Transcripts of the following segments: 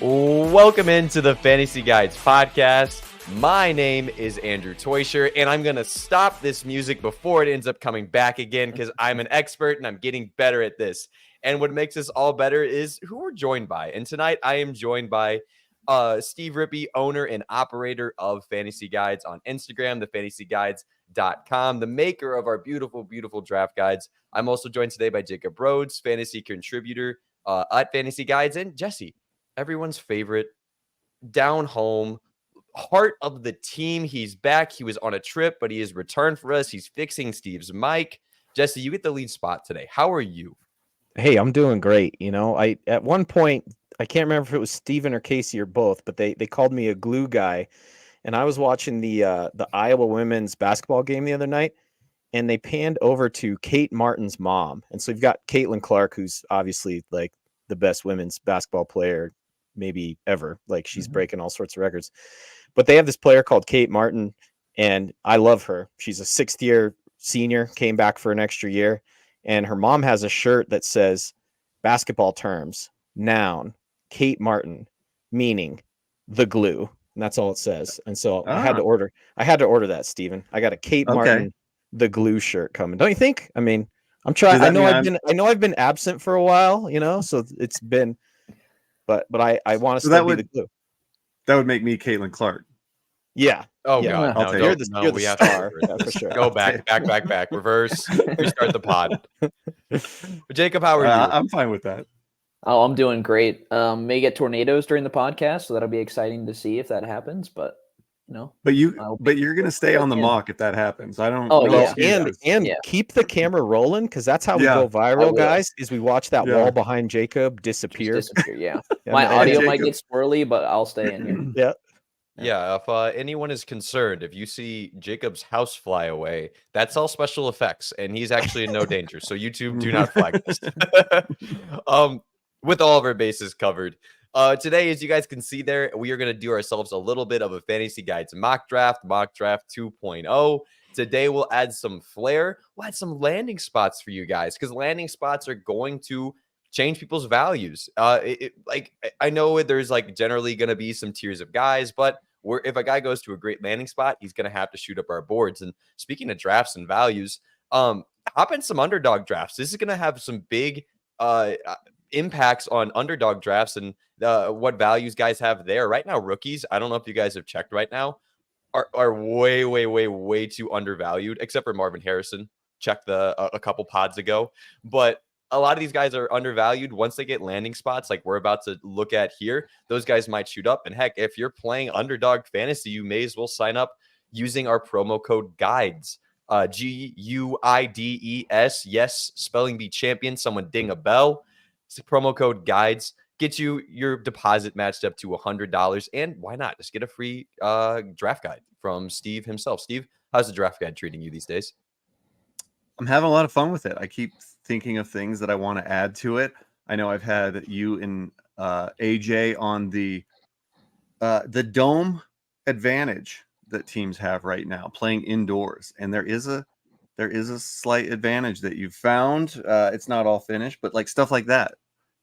Welcome into the Fantasy Guides podcast. My name is Andrew Teuscher, and I'm going to stop this music before it ends up coming back again because I'm an expert and I'm getting better at this. And what makes us all better is who we're joined by. And tonight I am joined by Steve Rippey, owner and operator of Fantasy Guides on Instagram, thefantasyguides.com, the maker of our beautiful, beautiful draft guides. I'm also joined today by Jacob Rhodes, fantasy contributor at Fantasy Guides, and Jesse, everyone's favorite, down home, heart of the team. He's back. He was on a trip, but he has returned for us. He's fixing Steve's mic. Jesse, you get the lead spot today. How are you? Hey, I'm doing great. At one point, I can't remember if it was Steven or Casey or both, but they called me a glue guy. And I was watching the Iowa women's basketball game the other night, and they panned over to Kate Martin's mom. And so you've got Caitlin Clark, who's obviously like the best women's basketball player maybe ever. Like she's breaking all sorts of records. But they have this player called Kate Martin, and I love her. She's a sixth-year senior, came back for an extra year, and her mom has a shirt that says basketball terms, noun, Kate Martin, meaning the glue. And that's all it says. And so I had to order that, Steven. I got a Kate Martin the glue shirt coming. Don't you think? I mean, I'm trying. I know I've been absent for a while, so it's been but I want to still be the glue. That would make me Caitlin Clark. Yeah. Oh yeah. God. You're the star. For sure. Go back. Reverse. Restart the pod. Jacob, how are you? I'm fine with that. Oh, I'm doing great. May get tornadoes during the podcast, so that'll be exciting to see if that happens. But But you're gonna stay on the mock if that happens. I don't. Oh know yeah, and keep the camera rolling because that's how we go viral, guys. Is we watch that wall behind Jacob disappear. Yeah. My audio might get swirly, but I'll stay in here. Yeah, if anyone is concerned, if you see Jacob's house fly away, that's all special effects, and he's actually in no danger. So YouTube, do not flag this. With all of our bases covered, today, as you guys can see there, we are going to do ourselves a little bit of a Fantasy Guides mock draft 2.0. Today, we'll add some flair. We'll add some landing spots for you guys because landing spots are going to change people's values. I know there's generally going to be some tiers of guys, but if a guy goes to a great landing spot, he's going to have to shoot up our boards. And speaking of drafts and values, hop in some underdog drafts. This is going to have some big impacts on underdog drafts and what values guys have there. Right now, rookies, I don't know if you guys have checked right now, are way, way, way, way too undervalued, except for Marvin Harrison. Checked a couple pods ago. But a lot of these guys are undervalued. Once they get landing spots like we're about to look at here, those guys might shoot up. And heck, if you're playing underdog fantasy, you may as well sign up using our promo code GUIDES. GUIDES. Yes, spelling bee champion. Someone ding a bell. It's the promo code GUIDES. Get you your deposit matched up to $100. And why not? Just get a free draft guide from Steve himself. Steve, how's the draft guide treating you these days? I'm having a lot of fun with it. I keep thinking of things that I want to add to it. I know I've had you and AJ on the dome advantage that teams have right now playing indoors, and there is a slight advantage that you've found. It's not all finished, but like stuff like that.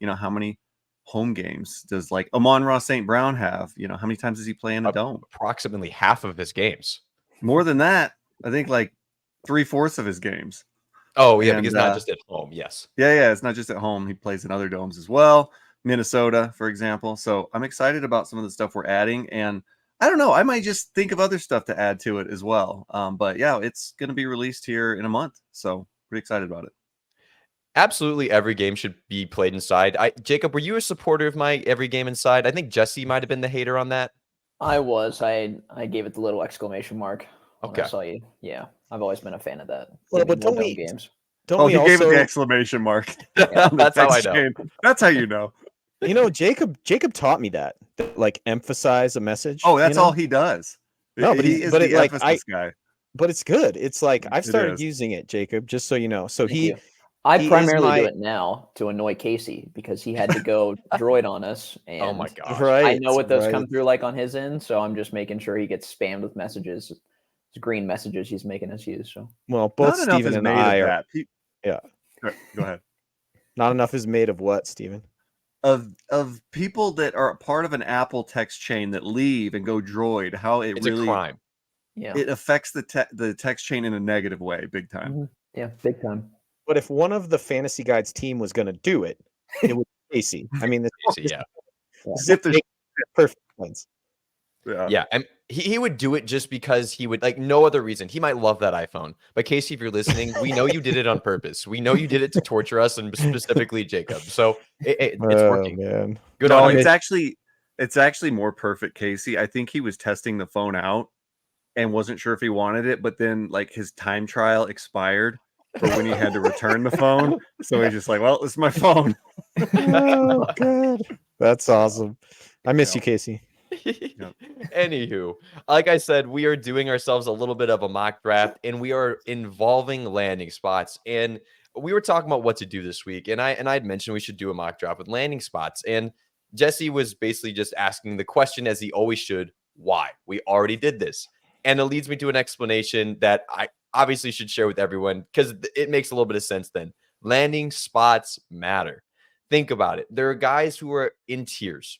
How many home games does Amon-Ra St. Brown have? How many times does he play in a dome? Approximately half of his games. More than that, I think 3/4 of his games. Oh, yeah, because not just at home, yes. Yeah, it's not just at home. He plays in other domes as well. Minnesota, for example. So I'm excited about some of the stuff we're adding. And I don't know, I might just think of other stuff to add to it as well. But yeah, it's going to be released here in a month. So pretty excited about it. Absolutely every game should be played inside. Jacob, were you a supporter of my every game inside? I think Jesse might have been the hater on that. I was. I gave it the little exclamation mark. Okay. I saw you. Yeah, I've always been a fan of that. Well, but don't we gave also... it the exclamation mark. Yeah, that's how I know. That's how you know. Jacob taught me that emphasize a message. Oh, that's all he does. No, but he is the emphasis guy. But it's good. It's I've started using it, Jacob, just so you know. So I primarily do it now to annoy Casey because he had to go droid on us. And oh my gosh. Right. I know what those come through like on his end, so I'm just making sure he gets spammed with messages. It's green messages he's making us use. So both not Steven and I are. Yeah. Go ahead. Not enough is made of what, Steven? of people that are part of an Apple text chain that leave and go Droid, how it It's really a crime. Yeah. it affects the text chain in a negative way, big time. Mhm. Yeah, big time. But if one of the Fantasy Guides team was going to do it, it would be Casey. I mean, this Yeah. Zip the perfect sense. Yeah, and he would do it just because he would, like, no other reason. He might love that iPhone. But Casey, if you're listening, we know you did it on purpose. We know you did it to torture us, and specifically Jacob. So it's working. Man. Good No, on him. it's actually more perfect, Casey. I think he was testing the phone out and wasn't sure if he wanted it, but then like his time trial expired for when he had to return the phone. So he's just like, well, this is my phone. Oh God, that's awesome. I miss you, Casey. Anywho, like I said, we are doing ourselves a little bit of a mock draft, and we are involving landing spots. And we were talking about what to do this week, and I'd mentioned we should do a mock draft with landing spots. And Jesse was basically just asking the question, as he always should, why? We already did this. And it leads me to an explanation that I obviously should share with everyone because it makes a little bit of sense then. Landing spots matter. Think about it. There are guys who are in tiers,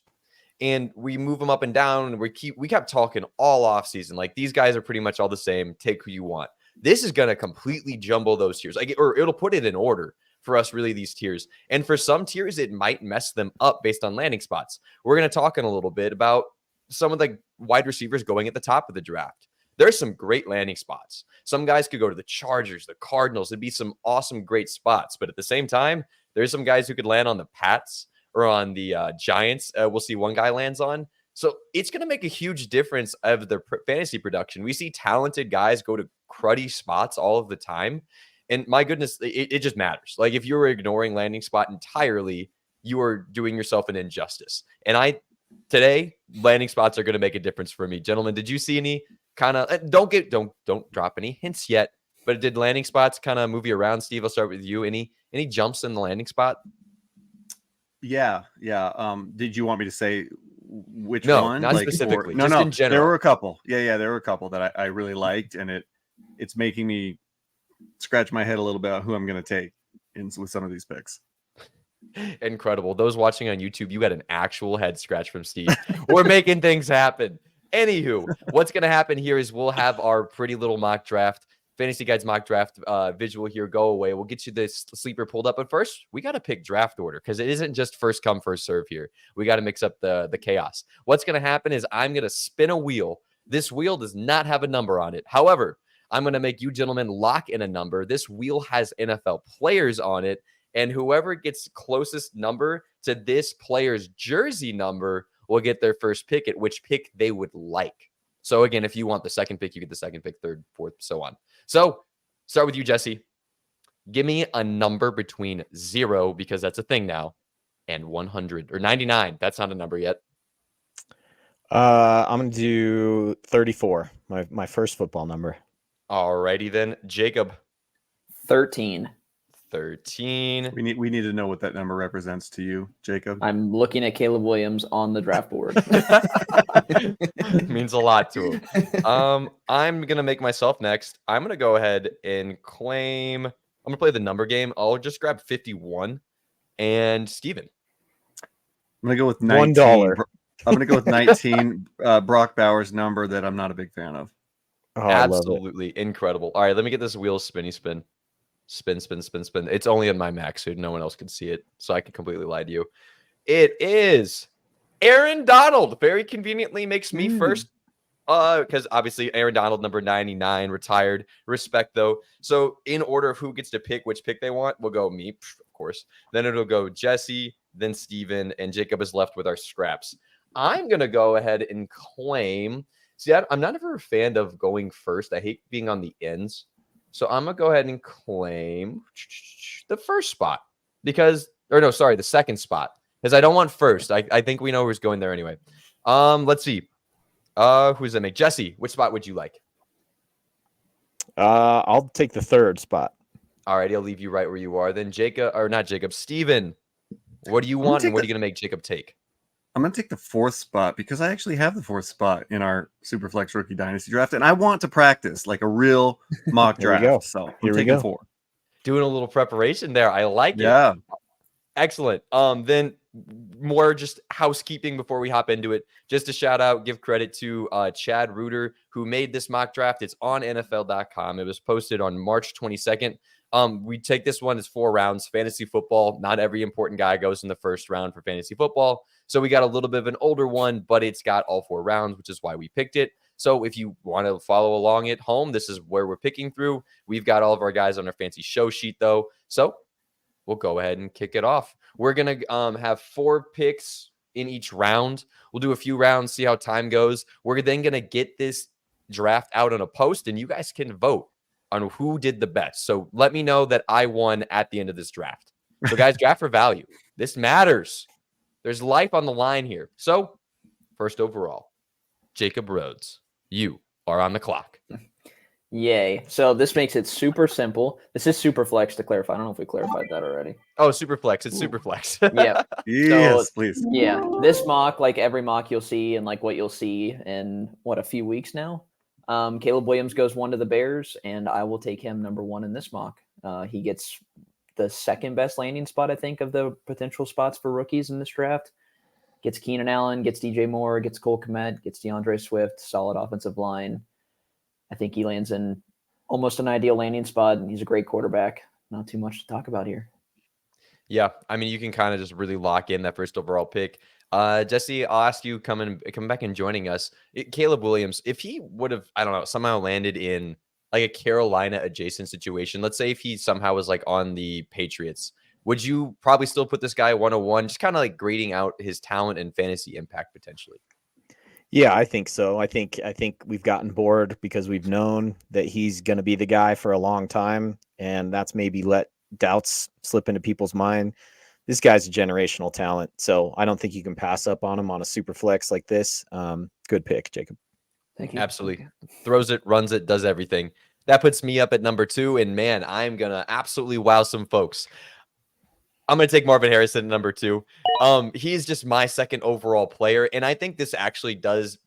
and we move them up and down, and we kept talking all off season. Like, these guys are pretty much all the same. Take who you want. This is going to completely jumble those tiers, like, or it'll put it in order for us, really, these tiers. And for some tiers, it might mess them up based on landing spots. We're going to talk in a little bit about some of the wide receivers going at the top of the draft. There's some great landing spots. Some guys could go to the Chargers, the Cardinals. It'd be some awesome, great spots. But at the same time, there's some guys who could land on the Pats or on the Giants. We'll see one guy lands on. So it's going to make a huge difference of their fantasy production. We see talented guys go to cruddy spots all of the time. And my goodness, it just matters. Like, if you're ignoring landing spot entirely, you are doing yourself an injustice. And today, landing spots are going to make a difference for me. Gentlemen, did you see any kind of, don't drop any hints yet, but did landing spots kind of move you around? Steve, I'll start with you. Any jumps in the landing spot? Yeah. Did you want me to say which No, one? not specifically. Just in general. There were a couple. Yeah, there were a couple that I really liked, and it's making me scratch my head a little bit on who I'm going to take with some of these picks. Incredible. Those watching on YouTube, you got an actual head scratch from Steve. We're making things happen. Anywho, what's going to happen here is we'll have our pretty little mock draft, Fantasy Guides mock draft visual here go away. We'll get you this sleeper pulled up. But first, we got to pick draft order because it isn't just first come, first serve here. We got to mix up the chaos. What's going to happen is I'm going to spin a wheel. This wheel does not have a number on it. However, I'm going to make you gentlemen lock in a number. This wheel has NFL players on it, and whoever gets closest number to this player's jersey number will get their first pick at which pick they would like. So again, if you want the second pick, you get the second pick, third, fourth, so on. So start with you, Jesse. Give me a number between 0, because that's a thing now, and 100 or 99. That's not a number yet. I'm going to do 34, my first football number. Alrighty then, Jacob. 13. 13. We need to know what that number represents to you, Jacob. I'm looking at Caleb Williams on the draft board. Means a lot to him. I'm gonna make myself next. I'm gonna go ahead and claim. I'm gonna play the number game. I'll just grab 51. And Steven. I'm gonna go with 19. $1. I'm gonna go with 19. Brock Bowers' number that I'm not a big fan of. Oh, Absolutely incredible. All right, let me get this wheel spinny spin. Spin. It's only on my Mac, so no one else can see it. So I can completely lie to you. It is Aaron Donald. Very conveniently makes me first. Because obviously Aaron Donald, number 99, retired. Respect, though. So in order of who gets to pick which pick they want, we'll go me, of course. Then it'll go Jesse, then Steven, and Jacob is left with our scraps. I'm going to go ahead and claim. See, I'm not ever a fan of going first. I hate being on the ends. So I'm going to go ahead and claim the first spot the second spot, because I don't want first. I think we know who's going there anyway. Let's see. Who's that make? Jesse, which spot would you like? I'll take the third spot. All right, I'll leave you right where you are. Then Steven, what do you want and what are you going to make Jacob take? I'm going to take the fourth spot because I actually have the fourth spot in our Superflex Rookie Dynasty draft, and I want to practice like a real mock draft. So I'm taking 4. Doing a little preparation there. I like it. Yeah. Excellent. Then more just housekeeping before we hop into it. Just a shout out, give credit to Chad Reuter, who made this mock draft. It's on NFL.com. It was posted on March 22nd. We take this one as 4 rounds. Fantasy football, not every important guy goes in the first round for fantasy football. So we got a little bit of an older one, but it's got all 4 rounds, which is why we picked it. So if you want to follow along at home, this is where we're picking through. We've got all of our guys on our fancy show sheet, though. So we'll go ahead and kick it off. We're going to have 4 picks in each round. We'll do a few rounds, see how time goes. We're then going to get this draft out on a post, and you guys can vote on who did the best. So let me know that I won at the end of this draft. So guys, draft for value. This matters. There's life on the line here. So first overall, Jacob Rhodes, you are on the clock. Yay. So this makes it super simple. This is Superflex, to clarify. I don't know if we clarified that already. Oh, Superflex. It's Superflex. Yeah. Yes, please. Yeah. This mock, like every mock you'll see and like what you'll see in a few weeks now. Caleb Williams goes 1 to the Bears, and I will take him number 1 in this mock. He gets the second best landing spot, I think, of the potential spots for rookies in this draft. Gets Keenan Allen, gets DJ Moore, gets Cole Kmet, gets DeAndre Swift, solid offensive line. I think he lands in almost an ideal landing spot, and he's a great quarterback. Not too much to talk about here. Yeah, I mean, you can kind of just really lock in that first overall pick. Jesse, I'll ask you come back and joining us. Caleb Williams, if he would have, I don't know, somehow landed in like a Carolina adjacent situation, let's say if he somehow was like on the Patriots, would you probably still put this guy 101, just kind of like grading out his talent and fantasy impact potentially? Yeah, I think so. I think we've gotten bored because we've known that he's going to be the guy for a long time, and that's maybe let doubts slip into people's mind. This guy's a generational talent, so I don't think you can pass up on him on a super flex like this. Good pick, Jacob. Thank you. Absolutely. Throws it, runs it, does everything. That puts me up at number 2, and man, I'm going to absolutely wow some folks. I'm going to take Marvin Harrison at number 2. He's just my second overall player, and I think this actually does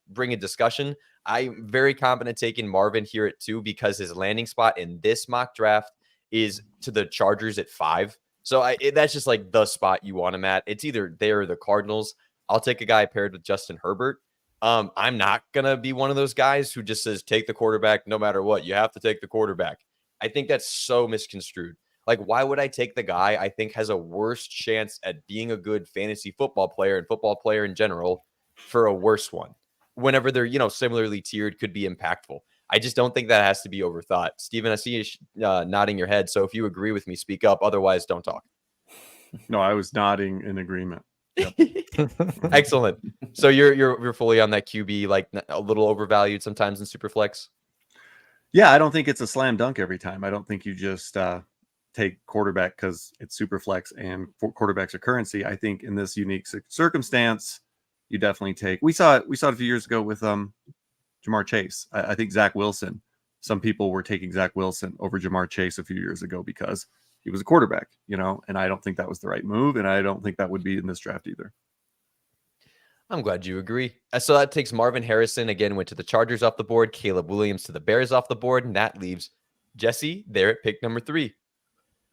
bring a discussion. I'm very confident taking Marvin here at 2 because his landing spot in this mock draft is to the Chargers at 5. So that's just like the spot you want him at. It's either there or the Cardinals. I'll take a guy paired with Justin Herbert. I'm not going to be one of those guys who just says, take the quarterback no matter what. You have to take the quarterback. I think that's so misconstrued. Like, why would I take the guy I think has a worse chance at being a good fantasy football player and football player in general for a worse one? Whenever they're, similarly tiered, could be impactful. I just don't think that has to be overthought. Steven, I see you nodding your head. So if you agree with me, speak up. Otherwise, don't talk. No, I was nodding in agreement. Yep. Excellent. So you're fully on that QB, like a little overvalued sometimes in Superflex. Yeah, I don't think it's a slam dunk every time. I don't think you just take quarterback because it's Superflex and quarterbacks are currency. I think in this unique circumstance, you definitely take. We saw it a few years ago with Jamar Chase. I think Zach Wilson. Some people were taking Zach Wilson over Jamar Chase a few years ago because he was a quarterback, and I don't think that was the right move. And I don't think that would be in this draft either. I'm glad you agree. So that takes Marvin Harrison again, went to the Chargers off the board, Caleb Williams to the Bears off the board. And that leaves Jesse there at pick number 3.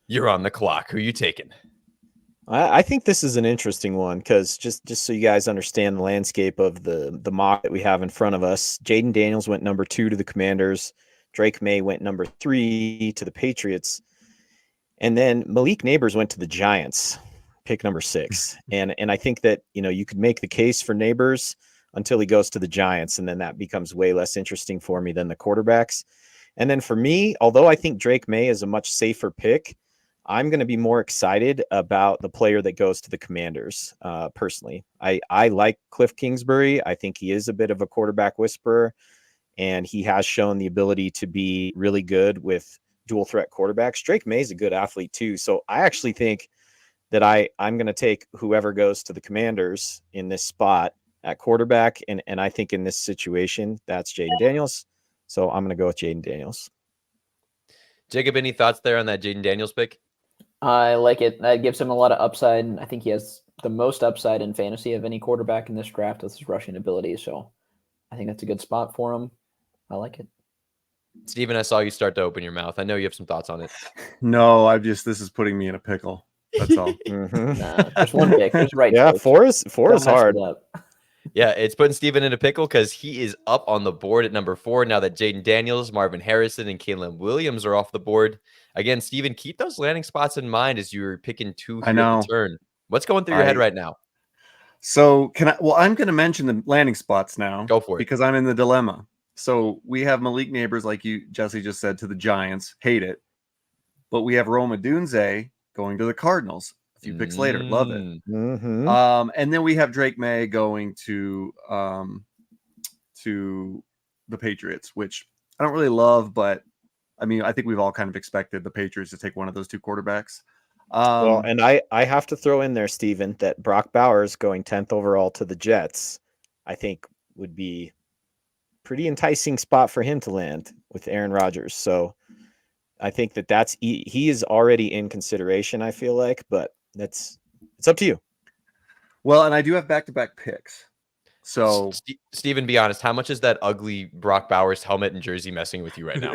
You're on the clock. Who are you taking? I think this is an interesting one because just so you guys understand the landscape of the mock that we have in front of us, Jaden Daniels went number 2 to the Commanders. Drake May went number 3 to the Patriots. And then Malik Nabers went to the Giants, pick number 6. And I think that, you could make the case for Nabers until he goes to the Giants, and then that becomes way less interesting for me than the quarterbacks. And then for me, although I think Drake May is a much safer pick, I'm going to be more excited about the player that goes to the Commanders, personally. I like Cliff Kingsbury. I think he is a bit of a quarterback whisperer, and he has shown the ability to be really good with dual threat quarterbacks. Drake May is a good athlete too. So I actually think that I'm going to take whoever goes to the Commanders in this spot at quarterback. And I think in this situation, that's Jaden Daniels. So I'm going to go with Jaden Daniels. Jacob, any thoughts there on that Jaden Daniels pick? I like it. That gives him a lot of upside. I think he has the most upside in fantasy of any quarterback in this draft with his rushing ability. So I think that's a good spot for him. I like it. Steven, I saw you start to open your mouth. I know you have some thoughts on it. No, this is putting me in a pickle. That's all. Mhm. Nah, just one pick. Just right. Yeah, choice. four is Don't mess hard. it up. Yeah, it's putting Steven in a pickle because he is up on the board at number 4 now that Jaden Daniels, Marvin Harrison, and Kalen Williams are off the board. Again, Steven, keep those landing spots in mind as you're picking 2 I here at know. the turn. What's going through your head right now? So I'm going to mention the landing spots now. Go for it. Because I'm in the dilemma. So we have Malik Nabers, like Jesse just said, to the Giants. Hate it. But we have Rome Odunze going to the Cardinals. A few picks later. Love it. Mhm. And then we have Drake May going to the Patriots, which I don't really love, but I mean, I think we've all kind of expected the Patriots to take one of those 2 quarterbacks. Well, and I have to throw in there, Steven, that Brock Bowers going 10th overall to the Jets, I think would be pretty enticing spot for him to land with Aaron Rodgers. So I think that's he is already in consideration, I feel like, but it's up to you. Well, and I do have back-to-back picks. So Steven, be honest, how much is that ugly Brock Bowers helmet and jersey messing with you right now?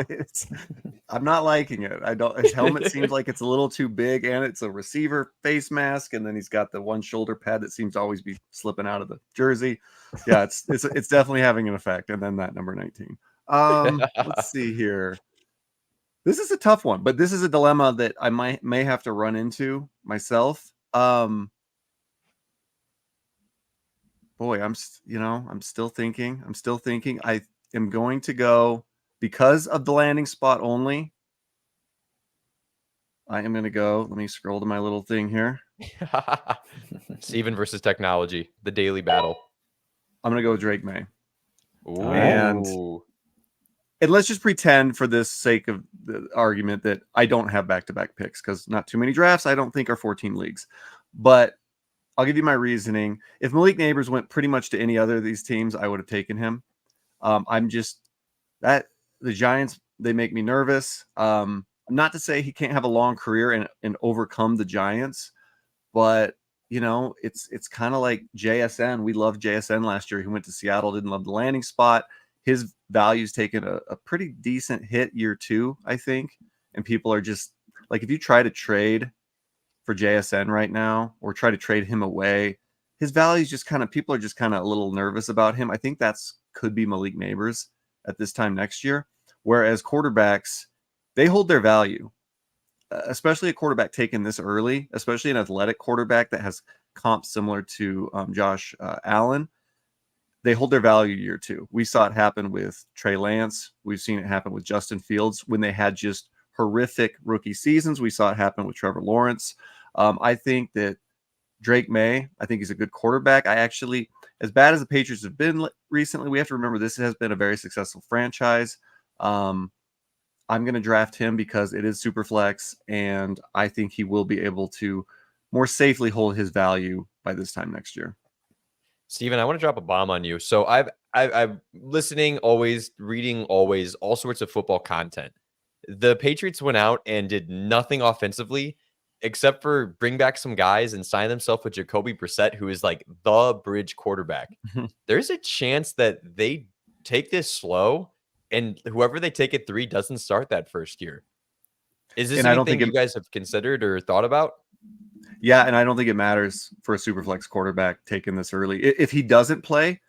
I'm not liking it. His helmet seems like it's a little too big, and it's a receiver face mask, and then he's got the one shoulder pad that seems to always be slipping out of the jersey. Yeah, it's definitely having an effect. And then that number 19. Let's see here. This is a tough one, but this is a dilemma that I may have to run into myself. Boy, I'm still thinking. I am going to go, because of the landing spot only. I am going to go. Let me scroll to my little thing here. Steven versus technology, the daily battle. I'm going to go with Drake May. Ooh. And let's just pretend, for this sake of the argument, that I don't have back-to-back picks, because not too many drafts, I don't think, are 14 leagues. But I'll give you my reasoning. If Malik Nabers went pretty much to any other of these teams, I would have taken him. The Giants, they make me nervous. Not to say he can't have a long career and overcome the Giants, but it's kind of like JSN. We loved JSN last year. He went to Seattle, didn't love the landing spot. His value's taken a pretty decent hit year 2, I think. And people are just like, if you try to trade for JSN right now, or try to trade him away, his value's just people are just kind of a little nervous about him. I think could be Malik Nabers at this time next year. Whereas quarterbacks, they hold their value, especially a quarterback taken this early, especially an athletic quarterback that has comps similar to Josh Allen. They hold their value year 2. We saw it happen with Trey Lance. We've seen it happen with Justin Fields when they had just horrific rookie seasons. We saw it happen with Trevor Lawrence. I think that Drake May, I think he's a good quarterback. As bad as the Patriots have been recently, we have to remember this has been a very successful franchise. I'm going to draft him because it is Superflex, and I think he will be able to more safely hold his value by this time next year. Steven, I want to drop a bomb on you. So I'm listening always, reading always, all sorts of football content. The Patriots went out and did nothing offensively except for bring back some guys and sign themselves with Jacoby Brissett, who is like the bridge quarterback. There's a chance that they take this slow, and whoever they take at 3 doesn't start that first year. Is this anything you guys have considered or thought about? Yeah, and I don't think it matters for a Superflex quarterback taking this early. If he doesn't play,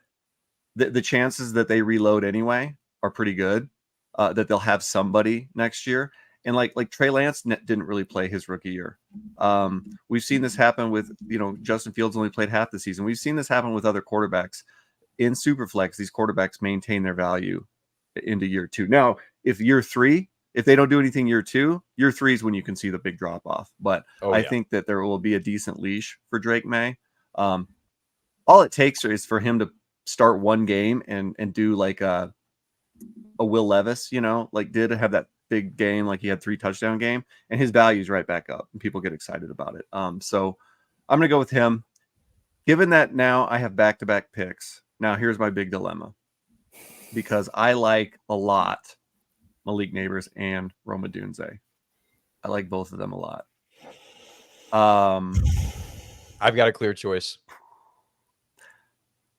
the chances that they reload anyway are pretty good, that they'll have somebody next year. And like Trey Lance didn't really play his rookie year. We've seen this happen with, Justin Fields only played half the season. We've seen this happen with other quarterbacks. In Superflex, these quarterbacks maintain their value into year 2. Now, if they don't do anything year 2, year 3 is when you can see the big drop off. But I think that there will be a decent leash for Drake May. All it takes is for him to start one game and do like a Will Levis, did have that big game, like he had 3 touchdown game, and his value's right back up and people get excited about it. So I'm going to go with him. Given that now I have back-to-back picks, now here's my big dilemma, because I like a lot Malik Nabers and Rome Odunze. I like both of them a lot. I've got a clear choice.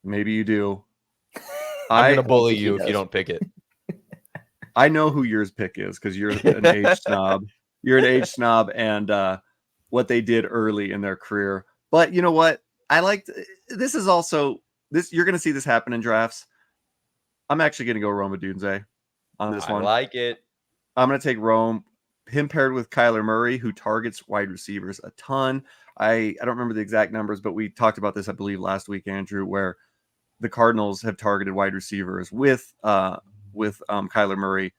Maybe you do. I'm going to bully you if you don't pick it. I know who yours pick is, because you're an age snob. You're an age snob, and what they did early in their career. But you know what? I liked this is also this. You're going to see this happen in drafts. I'm actually going to go Rome Odunze on this one. I like it. I'm going to take Rome. Him paired with Kyler Murray, who targets wide receivers a ton. I don't remember the exact numbers, but we talked about this, I believe, last week, Andrew, where the Cardinals have targeted wide receivers with Kyler Murray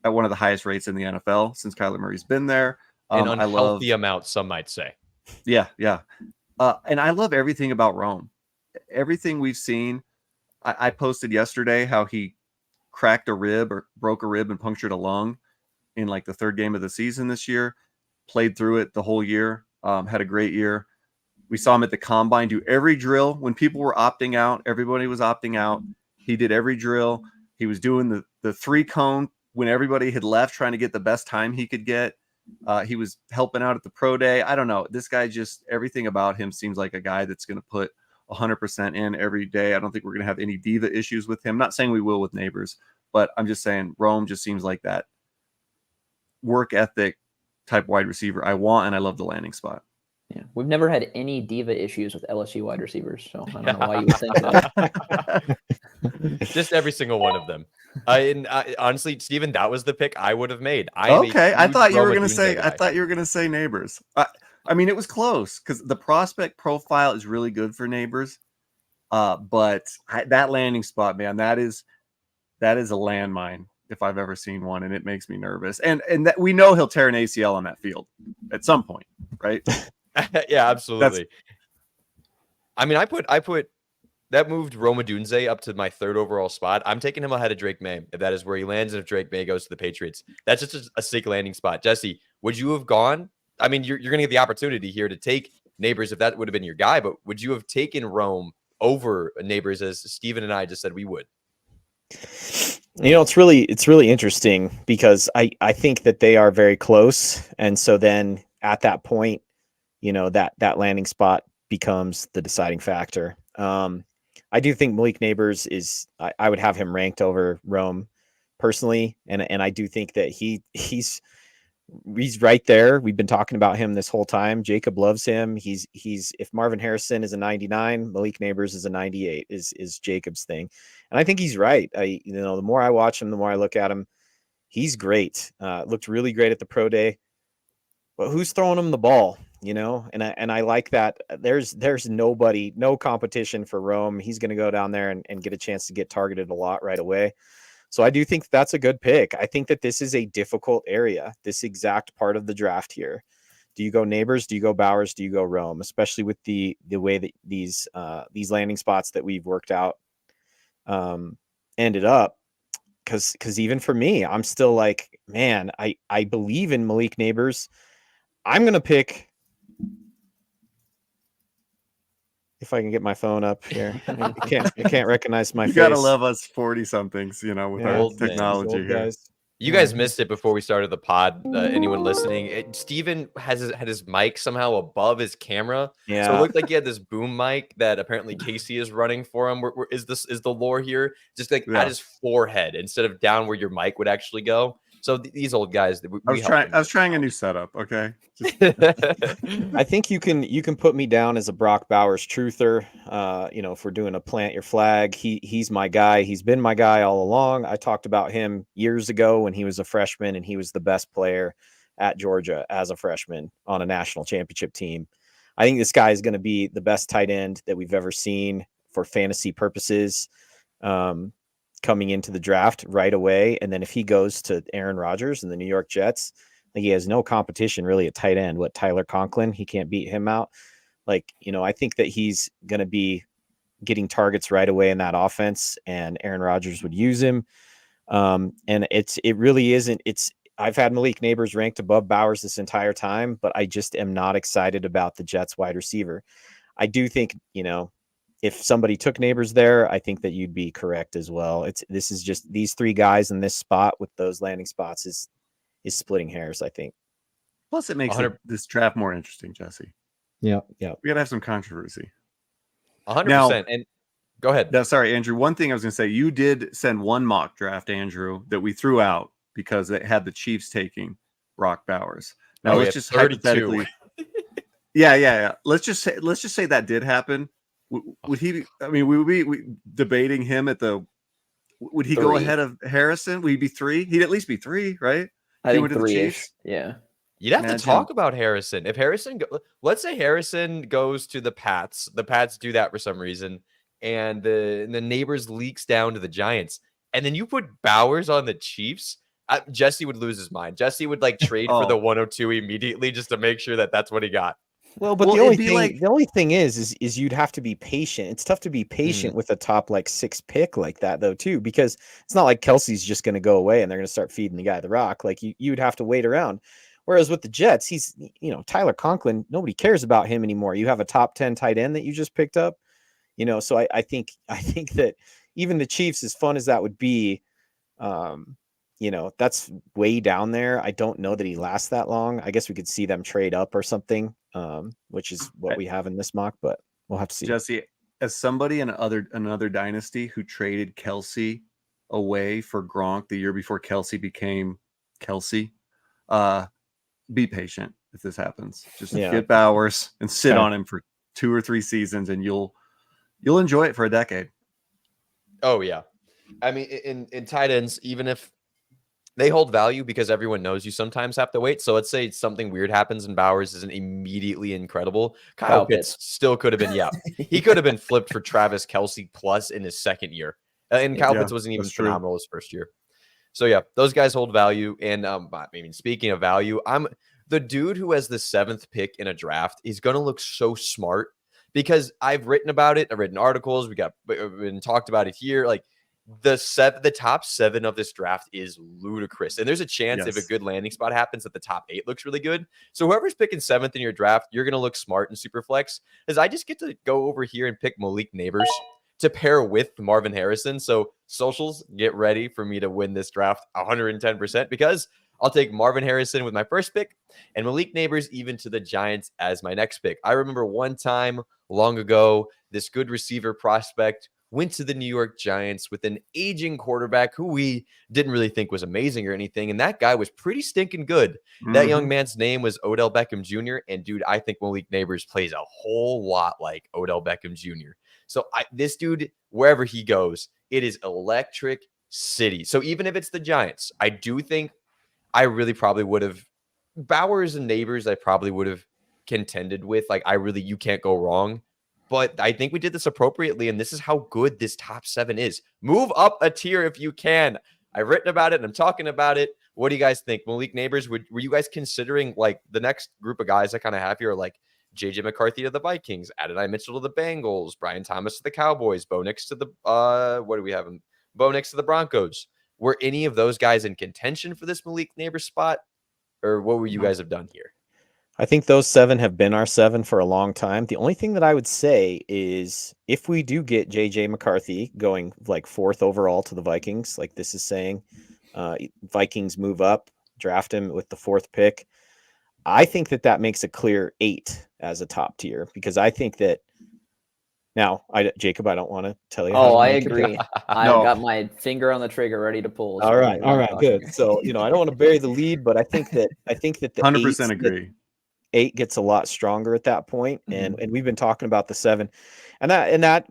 at one of the highest rates in the NFL since Kyler Murray's been there. An unhealthy amount, some might say. Yeah. And I love everything about Rome. Everything we've seen. I posted yesterday how he cracked a rib or broke a rib and punctured a lung in like the third game of the season this year. Played through it the whole year. Had a great year. We saw him at the combine do every drill. When people were opting out, everybody was opting out. He did every drill. He was doing the 3-cone when everybody had left, trying to get the best time he could get. He was helping out at the pro day. I don't know. This guy just, everything about him seems like a guy that's going to put 100% in every day. I don't think we're going to have any diva issues with him. Not saying we will with Nabers, but I'm just saying Rome just seems like that work ethic type wide receiver I want, and I love the landing spot. Yeah, we've never had any diva issues with LSU wide receivers, so I don't know why you would think that. Just every single one of them. Honestly, Steven, that was the pick I would have made. I thought you were going to say Nabers. I mean, it was close because the prospect profile is really good for Nabers. But that landing spot, man, that is a landmine if I've ever seen one, and it makes me nervous. And that we know he'll tear an ACL on that field at some point, right? Yeah, absolutely. I mean, I put that moved Rome Odunze up to my 3rd overall spot. I'm taking him ahead of Drake May if that is where he lands, and if Drake May goes to the Patriots. That's just a sick landing spot. Jesse, would you have gone? I mean, you're going to get the opportunity here to take Nabers if that would have been your guy, but would you have taken Rome over Nabers as Steven and I just said we would? You know, it's really interesting because I think that they are very close. And so then at that point, you know, that landing spot becomes the deciding factor. I do think Malik Nabers is, I would have him ranked over Rome personally. And I do think that he's right there. We've been talking about him this whole time. Jacob loves him. He's if Marvin Harrison is a 99, Malik Nabers is a 98 is Jacob's thing. And I think he's right. The more I watch him, the more I look at him, he's great. Looked really great at the pro day, but who's throwing him the ball? You know, and I like that. There's no competition for Rome. He's going to go down there and get a chance to get targeted a lot right away. So I do think that's a good pick. I think that this is a difficult area, this exact part of the draft here. Do you go Nabers? Do you go Bowers? Do you go Rome? Especially with the way that these landing spots that we've worked out ended up. Because even for me, I'm still like, man, I believe in Malik Nabers. I'm going to pick, if I can get my phone up here. I can't recognize my face. You gotta love us 40-somethings, you know, with our technology here. Guys. You guys missed it before we started the pod. Anyone listening? Steven had his mic somehow above his camera. Yeah. So it looked like he had this boom mic that apparently Casey is running for him. Is the lore here? Just like at his forehead instead of down where your mic would actually go. So these old guys, I was trying a new setup. Okay. I think you can put me down as a Brock Bowers truther. If we're doing a plant your flag, he's my guy. He's been my guy all along. I talked about him years ago when he was a freshman and he was the best player at Georgia as a freshman on a national championship team. I think this guy is going to be the best tight end that we've ever seen for fantasy purposes. Coming into the draft right away. And then if he goes to Aaron Rodgers and the New York Jets, like he has no competition really at tight end. What, Tyler Conklin? He can't beat him out. I think that he's going to be getting targets right away in that offense, and Aaron Rodgers would use him. And it really isn't. I've had Malik Nabers ranked above Bowers this entire time, but I just am not excited about the Jets wide receiver. I do think, if somebody took Nabers there, I think that you'd be correct as well. This is just these 3 guys in this spot with those landing spots is splitting hairs, I think. Plus, it makes this draft more interesting, Jesse. Yeah. We gotta have some controversy. 100%. And go ahead. No, sorry, Andrew. One thing I was gonna say, you did send one mock draft, Andrew, that we threw out because it had the Chiefs taking Brock Bowers. Now let's just 32. hypothetically. Yeah. Let's just say that did happen. Would he be, I mean, we would be debating him at the, would he go 3. ahead of Harrison? Would he be 3? He'd at least be 3, right? I He think went to the 3-ish. Chiefs. Yeah. You'd have Imagine. to talk about Harrison. If Harrison, let's say Harrison goes to the Pats do that for some reason, and the Neighbors leaks down to the Giants, and then you put Bowers on the Chiefs. Jesse would lose his mind. Jesse would like trade for the 102 immediately just to make sure that that's what he got. Well, but Well, the only it'd be thing, like- the only thing is you'd have to be patient. It's tough to be patient with a top like 6 pick like that though too, because it's not like Kelsey's just going to go away and they're going to start feeding the guy the rock. Like you'd have to wait around. Whereas with the Jets, he's, Tyler Conklin, nobody cares about him anymore. You have a top 10 tight end that you just picked up, so I think that even the Chiefs, as fun as that would be, that's way down there. I don't know that he lasts that long. I guess we could see them trade up or something, which is what we have in this mock, but we'll have to see. Jesse, as somebody in another dynasty who traded Kelsey away for Gronk the year before Kelsey became Kelsey, be patient if this happens. Just get Bowers and sit on him for 2 or 3 seasons, and you'll enjoy it for a decade. Oh yeah, I mean, in tight ends, even if they hold value because everyone knows you sometimes have to wait. So let's say something weird happens and Bowers isn't immediately incredible. Kyle Pitts still could have been, he could have been flipped for Travis Kelce plus in his second year. And Kyle Pitts wasn't even phenomenal his first year. So yeah, those guys hold value. And I mean, speaking of value, I'm the dude who has the 7th pick in a draft. He's going to look so smart because I've written about it. I've written articles. We've been talked about it here. Like, the top 7 of this draft is ludicrous, and there's a chance if a good landing spot happens that the top 8 looks really good. So whoever's picking 7th in your draft, you're gonna look smart in Superflex. As I just get to go over here and pick Malik Nabers to pair with Marvin Harrison. So socials, get ready for me to win this draft 110% because I'll take Marvin Harrison with my first pick and Malik Nabers even to the Giants as my next pick. I remember one time long ago, this good receiver prospect went to the New York Giants with an aging quarterback who we didn't really think was amazing or anything. And that guy was pretty stinking good. That young man's name was Odell Beckham Jr. And dude, I think Malik Nabers plays a whole lot like Odell Beckham Jr. So this dude, wherever he goes, it is electric city. So even if it's the Giants, I do think I really probably would have Bowers and Nabers. I probably would have contended with. Like, you can't go wrong. But I think we did this appropriately, and this is how good this top 7 is. Move up a tier if you can. I've written about it, and I'm talking about it. What do you guys think? Malik Nabers, were you guys considering, like, the next group of guys I kind of have here are, like, JJ McCarthy to the Vikings, Adonai Mitchell to the Bengals, Brian Thomas to the Cowboys, Bo Nix to the, what do we have? Bo Nix to the Broncos. Were any of those guys in contention for this Malik Nabers spot, or what would you guys have done here? I think those 7 have been our 7 for a long time. The only thing that I would say is if we do get JJ McCarthy going like 4th overall to the Vikings, like this is saying, Vikings move up, draft him with the 4th pick. I think that makes a clear 8 as a top tier because I think that now, Jacob, I don't want to tell you. Oh, I agree. I've got my finger on the trigger ready to pull. All right, good. So I don't want to bury the lead, but I think that the 100% agree. 8 gets a lot stronger at that point, and we've been talking about the 7, and that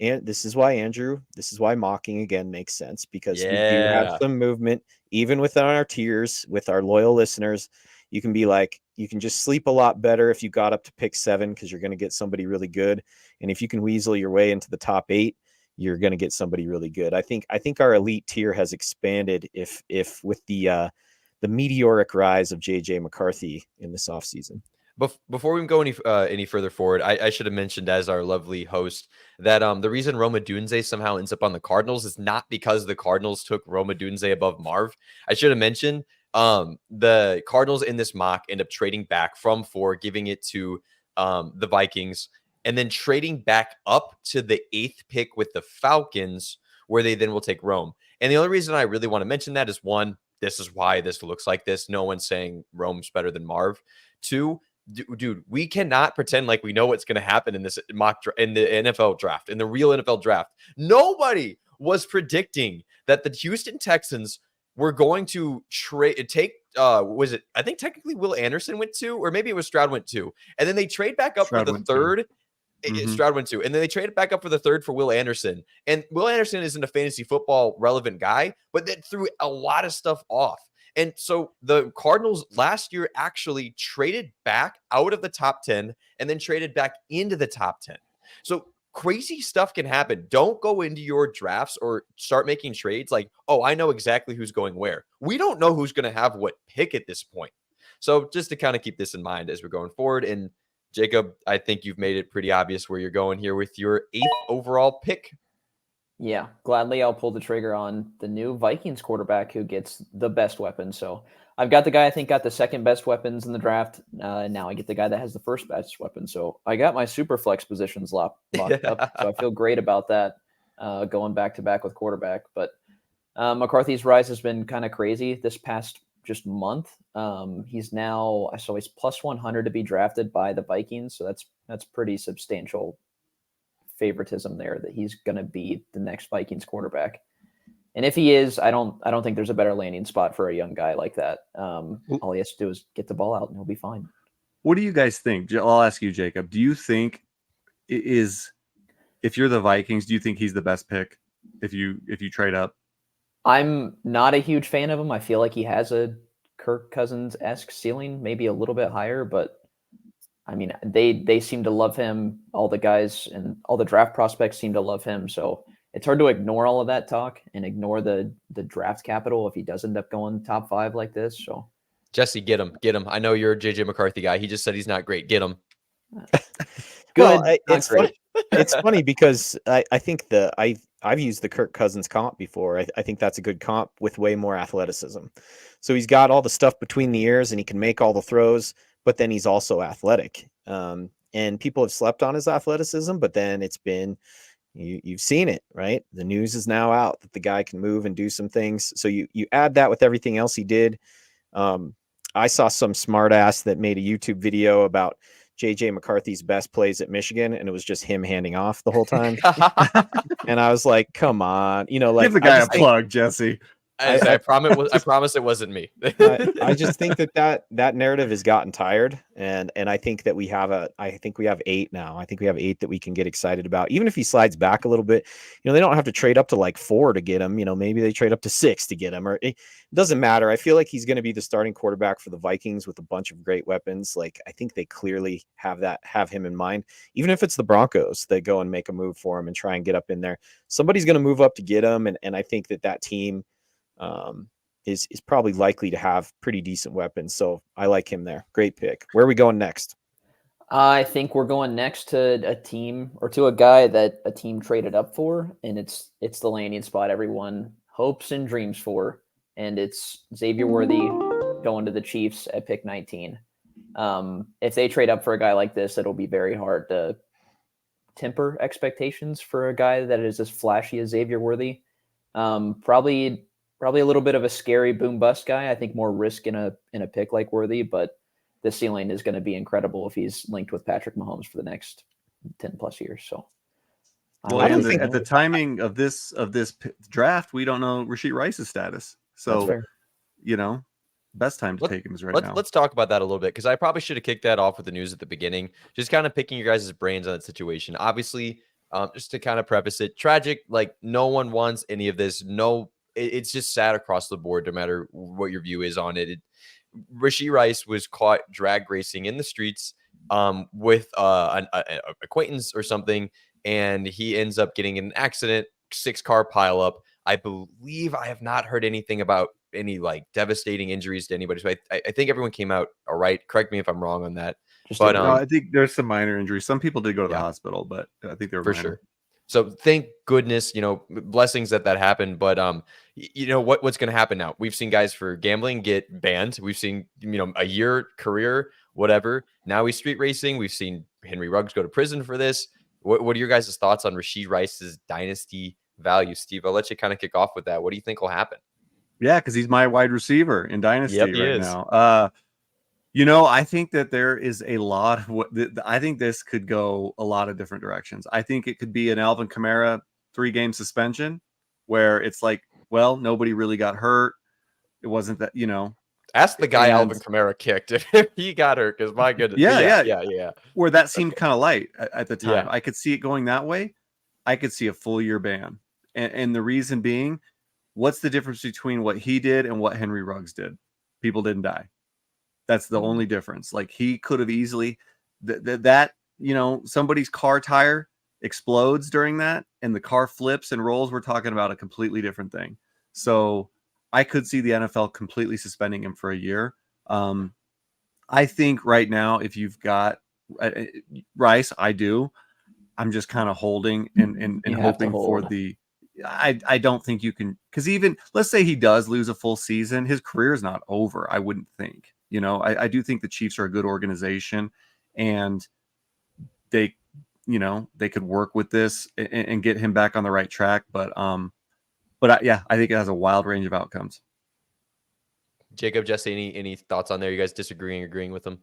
and this is why mocking again makes sense because we do have some movement even within our tiers with our loyal listeners. You can be like, you can just sleep a lot better if you got up to pick 7 because you're going to get somebody really good, and if you can weasel your way into the top 8, you're going to get somebody really good. I think our elite tier has expanded if with the meteoric rise of JJ McCarthy in this offseason. Before we go any further forward, I should have mentioned as our lovely host that the reason Rome Odunze somehow ends up on the Cardinals is not because the Cardinals took Rome Odunze above Marv. I should have mentioned the Cardinals in this mock end up trading back from 4, giving it to the Vikings, and then trading back up to the 8th pick with the Falcons, where they then will take Rome. And the only reason I really want to mention that is 1, this is why this looks like this. No one's saying Rome's better than Marv. 2, dude, we cannot pretend like we know what's going to happen in this in the NFL draft, in the real NFL draft. Nobody was predicting that the Houston Texans were going to take was it? I think technically Will Anderson went 2, or maybe it was Stroud went 2, and then they trade back up Stroud for the went 2. third. Mhm. Stroud went 2, and then they traded back up for the third for Will Anderson. And Will Anderson isn't a fantasy football relevant guy, but that threw a lot of stuff off. And so the Cardinals last year actually traded back out of the top 10 and then traded back into the top 10. So crazy stuff can happen. Don't go into your drafts or start making trades like, oh, I know exactly who's going where. We don't know who's going to have what pick at this point. So just to kind of keep this in mind as we're going forward. And Jacob, I think you've made it pretty obvious where you're going here with your 8th overall pick. Yeah, gladly I'll pull the trigger on the new Vikings quarterback who gets the best weapons. So I've got the guy I think got the second best weapons in the draft. Now I get the guy that has the first best weapon. So I got my super flex positions locked up. So I feel great about that going back to back with quarterback. But McCarthy's rise has been kind of crazy this past just month. He's now, I saw he's plus 100 to be drafted by the Vikings. So that's pretty substantial favoritism there that he's going to be the next Vikings quarterback. And if he is, I don't think there's a better landing spot for a young guy like that. All he has to do is get the ball out and he'll be fine. What do you guys think? I'll ask you, Jacob. Do you think if you're the Vikings, do you think he's the best pick if you trade up? I'm not a huge fan of him. I feel like he has a Kirk Cousins-esque ceiling, maybe a little bit higher, but I mean, they seem to love him. All the guys and all the draft prospects seem to love him. So it's hard to ignore all of that talk and ignore the draft capital if he does end up going top 5 like this. So Jesse, get him. I know you're a JJ McCarthy guy. He just said he's not great. Get him. Good. Well, Not great. It's funny because I think I've used the Kirk Cousins comp before. I think that's a good comp with way more athleticism. So he's got all the stuff between the ears and he can make all the throws, but then he's also athletic. And people have slept on his athleticism, but then it's been, you've seen it, right? The news is now out that the guy can move and do some things. So you add that with everything else he did. I saw some smart ass that made a YouTube video about JJ McCarthy's best plays at Michigan, and it was just him handing off the whole time. And I was like, come on, like give the guy a plug, Jesse. I promise it wasn't me. I just think that narrative has gotten tired, and I think that we have 8 now. I think we have 8 that we can get excited about. Even if he slides back a little bit, they don't have to trade up to like 4 to get him. Maybe they trade up to 6 to get him, or it doesn't matter. I feel like he's going to be the starting quarterback for the Vikings with a bunch of great weapons. Like I think they clearly have him in mind. Even if it's the Broncos that go and make a move for him and try and get up in there, somebody's going to move up to get him, and I think that team is probably likely to have pretty decent weapons. So I like him there. Great pick. Where are we going next? I think we're going next to a team or to a guy that a team traded up for, and it's the landing spot everyone hopes and dreams for, and it's Xavier Worthy going to the Chiefs at pick 19. If they trade up for a guy like this, it'll be very hard to temper expectations for a guy that is as flashy as Xavier Worthy. Probably a little bit of a scary boom bust guy. I think more risk in a pick like Worthy, but the ceiling is going to be incredible if he's linked with Patrick Mahomes for the next 10 plus years. So, well, at the timing of this draft, we don't know Rashid Rice's status. So, best time to take him is right now. Let's talk about that a little bit, because I probably should have kicked that off with the news at the beginning. Just kind of picking your guys' brains on that situation. Obviously, just to kind of preface it, tragic. Like no one wants any of this. It's just sad across the board, no matter what your view is on it. Rashid Rice was caught drag racing in the streets with an acquaintance or something, and he ends up getting in an accident, 6-car pileup. I believe I have not heard anything about any like devastating injuries to anybody. So I think everyone came out all right. Correct me if I'm wrong on that. But I think there's some minor injuries. Some people did go to the hospital, but I think they were for minor. Sure. So thank goodness, blessings that happened. But what's going to happen now? We've seen guys for gambling get banned. We've seen a year career, whatever. Now he's street racing. We've seen Henry Ruggs go to prison for this. What are your guys' thoughts on Rashid Rice's dynasty value? Steve, I'll let you kind of kick off with that. What do you think will happen? Yeah, because he's my wide receiver in dynasty now. I think that there is a lot of I think this could go a lot of different directions. I think it could be an Alvin Kamara 3-game suspension where it's like, well, nobody really got hurt. It wasn't that, Ask the guy And- Alvin Kamara kicked if he got hurt, because my goodness. Yeah, yeah. where that seemed kind of light at the time. Yeah. I could see it going that way. I could see a full year ban. And the reason being, what's the difference between what he did and what Henry Ruggs did? People didn't die. That's the only difference. Like, he could have easily that somebody's car tire explodes during that and the car flips and rolls. We're talking about a completely different thing. So I could see the NFL completely suspending him for a year. I think right now, if you've got Rice, I do. I'm just kind of holding and You have to hoping for hold. the. I don't think you can, because even let's say he does lose a full season, his career is not over. I wouldn't think. I do think the Chiefs are a good organization, and they could work with this and get him back on the right track. But I think it has a wild range of outcomes. Jacob, Jesse, any thoughts on there? You guys agreeing with him?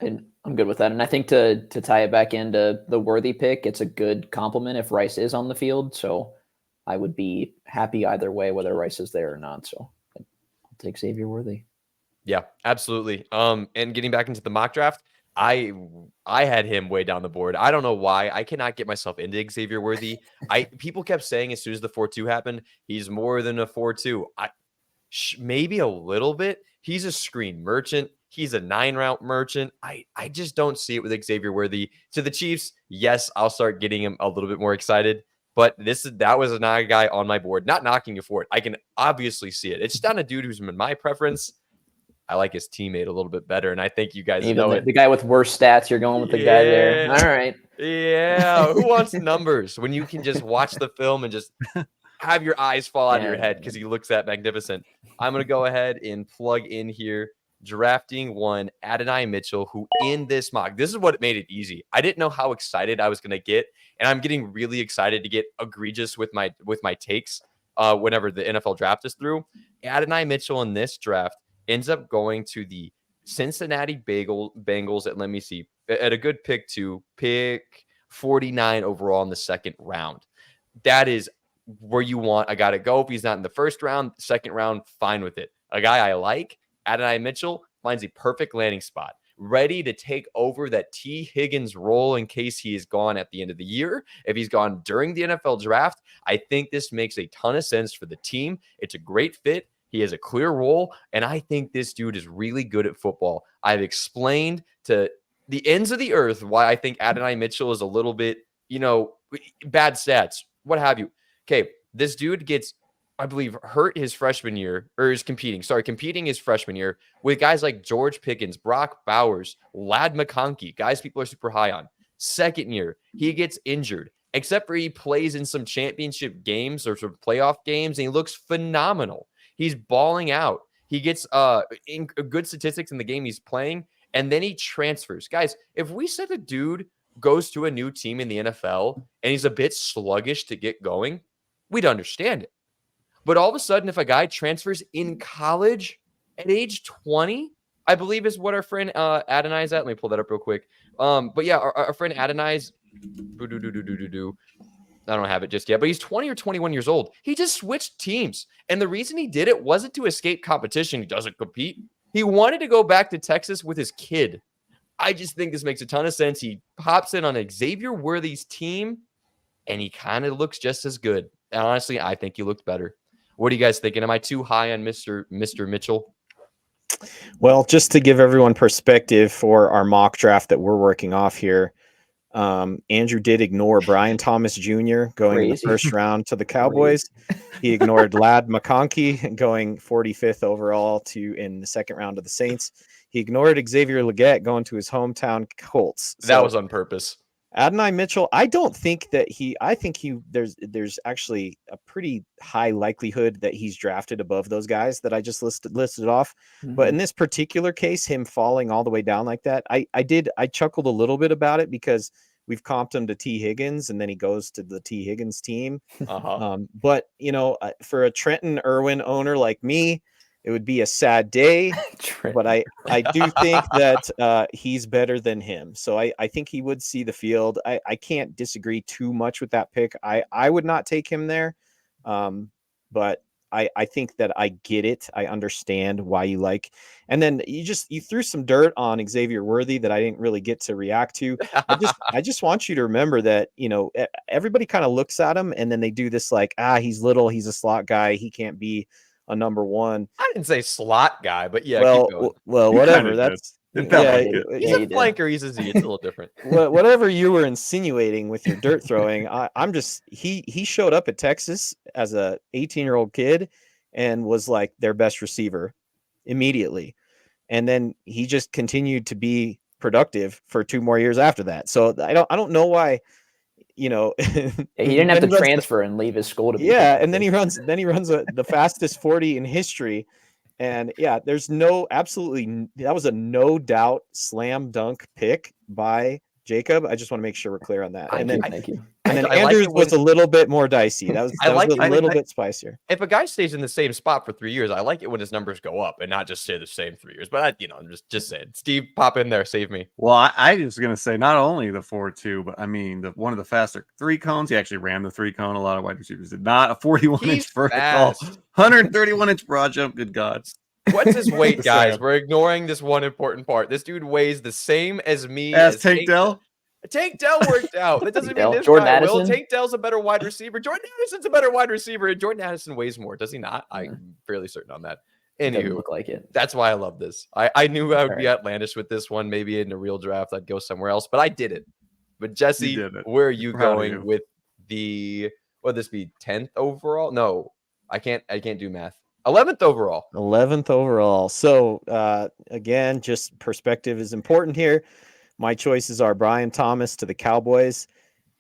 And I'm good with that. And I think to tie it back into the Worthy pick, it's a good compliment if Rice is on the field. So I would be happy either way, whether Rice is there or not. So I'll take Xavier Worthy. Yeah, absolutely. And getting back into the mock draft, I had him way down the board. I don't know why. I cannot get myself into Xavier Worthy. People kept saying as soon as the 4.2 happened, he's more than a 4.2. Maybe a little bit. He's a screen merchant. He's a 9-route merchant. I just don't see it with Xavier Worthy. To the Chiefs, yes, I'll start getting him a little bit more excited. But that was not a guy on my board. Not knocking you for it. I can obviously see it. It's just not a dude who's in my preference. I like his teammate a little bit better, and I think you guys know it. The guy with worse stats, you're going with the guy there. All right. Yeah. Who wants numbers when you can just watch the film and just have your eyes fall out of your head because he looks that magnificent? I'm going to go ahead and plug in here. Drafting one, Adonai Mitchell, who in this mock, this is what made it easy. I didn't know how excited I was going to get, and I'm getting really excited to get egregious with my takes whenever the NFL draft is through. Adonai Mitchell in this draft ends up going to the Cincinnati Bengals at, let me see, at a good pick 49 overall in the second round. That is where you want a guy to go. If he's not in the first round, second round, fine with it. A guy I like, Adonai Mitchell, finds a perfect landing spot, ready to take over that T. Higgins role in case he is gone at the end of the year. If he's gone during the NFL draft, I think this makes a ton of sense for the team. It's a great fit. He has a clear role, and I think this dude is really good at football. I've explained to the ends of the earth why I think Adonai Mitchell is a little bit, bad stats, what have you. Okay, this dude gets, I believe, hurt his freshman year, or is competing his freshman year with guys like George Pickens, Brock Bowers, Ladd McConkey, guys people are super high on. Second year, he gets injured, except for he plays in some championship games or sort of playoff games, and he looks phenomenal. He's balling out. He gets good statistics in the game he's playing, and then he transfers. Guys, if we said a dude goes to a new team in the NFL and he's a bit sluggish to get going, we'd understand it. But all of a sudden, if a guy transfers in college at age 20, I believe is what our friend Adonai's at. Let me pull that up real quick. But yeah, our friend Adonai's. I don't have it just yet, but he's 20 or 21 years old. He just switched teams. And the reason he did it wasn't to escape competition. He doesn't compete. He wanted to go back to Texas with his kid. I just think this makes a ton of sense. He pops in on Xavier Worthy's team, and he kind of looks just as good. And honestly, I think he looked better. What are you guys thinking? Am I too high on Mr. Mitchell? Well, just to give everyone perspective for our mock draft that we're working off here, Andrew did ignore Brian Thomas Jr. going in the first round to the Cowboys. He ignored Ladd McConkey going 45th overall in the second round to the Saints. He ignored Xavier Legette going to his hometown Colts. That was on purpose. Adonai Mitchell, I think there's actually a pretty high likelihood that he's drafted above those guys that I just listed off. Mm-hmm. But in this particular case, him falling all the way down like that, I chuckled a little bit about it because we've comped him to T. Higgins and then he goes to the T. Higgins team. But for a Trenton Irwin owner like me, it would be a sad day, but I do think that he's better than him. So I think he would see the field. I can't disagree too much with that pick. I would not take him there. But I think that I get it. I understand why you like. And then you threw some dirt on Xavier Worthy that I didn't really get to react to. I just want you to remember that, everybody kind of looks at him and then they do this like, he's little, he's a slot guy, he can't be a number one. I didn't say slot guy, but yeah, keep going. Well, You whatever. kinda That's It felt yeah, like it. He's Yeah, a you did. flanker. He's a Z. It's a little different. whatever you were insinuating with your dirt throwing, I'm just he showed up at Texas as a 18-year-old kid and was like their best receiver immediately, and then he just continued to be productive for 2 more years after that. So I don't know why, He didn't have to transfer and leave his school to be and then productive. he runs the fastest 40 in history. And yeah, there's that was a no doubt slam dunk pick by Jacob. I just want to make sure we're clear on that. Thank you. And then I like Andrews it when- was a little bit more dicey. That was I like a it when- little bit spicier. If a guy stays in the same spot for 3 years, I like it when his numbers go up and not just stay the same 3 years. But I'm just saying. Steve, pop in there, save me. Well, I was going to say not only the 4.2, but I mean one of the faster 3 cones. He actually ran the 3 cone. A lot of wide receivers did not. A 41-inch He's vertical, fast. 131-inch broad jump. Good God. What's his weight, Just guys? saying. We're ignoring this one important part. This dude weighs the same as me. As Tank Dell. Tank Dell worked out. That doesn't Tank mean Dell. this Jordan guy will. Addison? Tank Dell's a better wide receiver. Jordan Addison's a better wide receiver. And Jordan Addison weighs more, does he not? I'm fairly certain on that. Doesn't Anywho, look like it. that's why I love this. I knew I would be All outlandish with this one. Maybe in a real draft, I'd go somewhere else, but I did it. But Jesse, did it. where are you Proud of going you. with would this be 10th overall? No, I can't do math. 11th overall. 11th overall. So again, just perspective is important here. My choices are Brian Thomas to the Cowboys.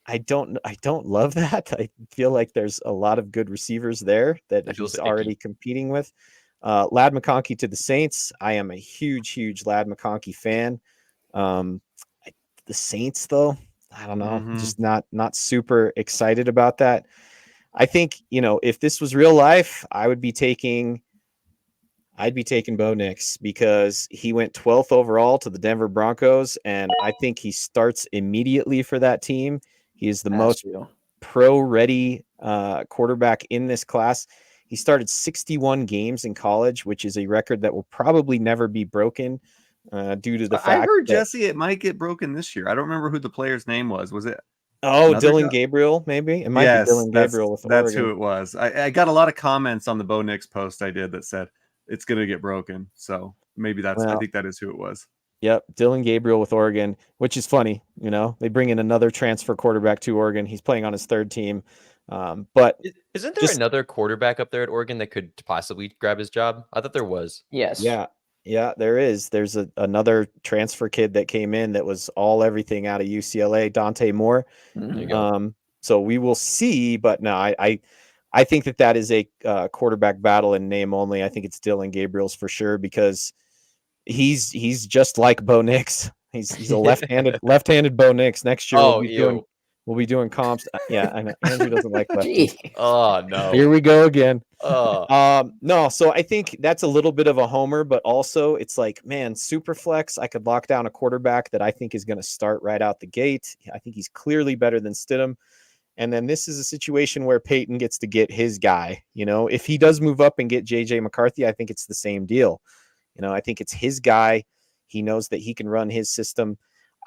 I don't love that. I feel like there's a lot of good receivers there that That feels he's icky. already competing with. Lad McConkey to the Saints. I am a huge Lad McConkey fan. The Saints, though, I don't know, just not super excited about that. I think, if this was real life, I'd be taking Bo Nix because he went 12th overall to the Denver Broncos, and I think he starts immediately for that team. He is the most pro-ready quarterback in this class. He started 61 games in college, which is a record that will probably never be broken due to the fact I heard that, Jesse, it might get broken this year. I don't remember who the player's name was. Was it? Dylan Gabriel, maybe? It might be Dylan Gabriel with that's Oregon. who it was. I got a lot of comments on the Bo Nix post I did that said it's going to get broken. So maybe I think that is who it was. Yep, Dylan Gabriel with Oregon, which is funny. They bring in another transfer quarterback to Oregon. He's playing on his 3rd team. But isn't there another quarterback up there at Oregon that could possibly grab his job? I thought there was. Yes. Yeah, there is. There's another transfer kid that came in that was everything out of UCLA, Dante Moore. There you go. So we will see. But no, I think that is a quarterback battle in name only. I think it's Dylan Gabriel's for sure because he's just like Bo Nix. He's a left-handed Bo Nix. Next year we'll be doing comps. Yeah, I know. Andrew doesn't like lefties. Oh no. Here we go again. Oh. No, so I think that's a little bit of a homer, but also it's like, man, Superflex, I could lock down a quarterback that I think is going to start right out the gate. I think he's clearly better than Stidham. And then this is a situation where Peyton gets to get his guy. If he does move up and get JJ McCarthy, I think it's the same deal. I think it's his guy. He knows that he can run his system.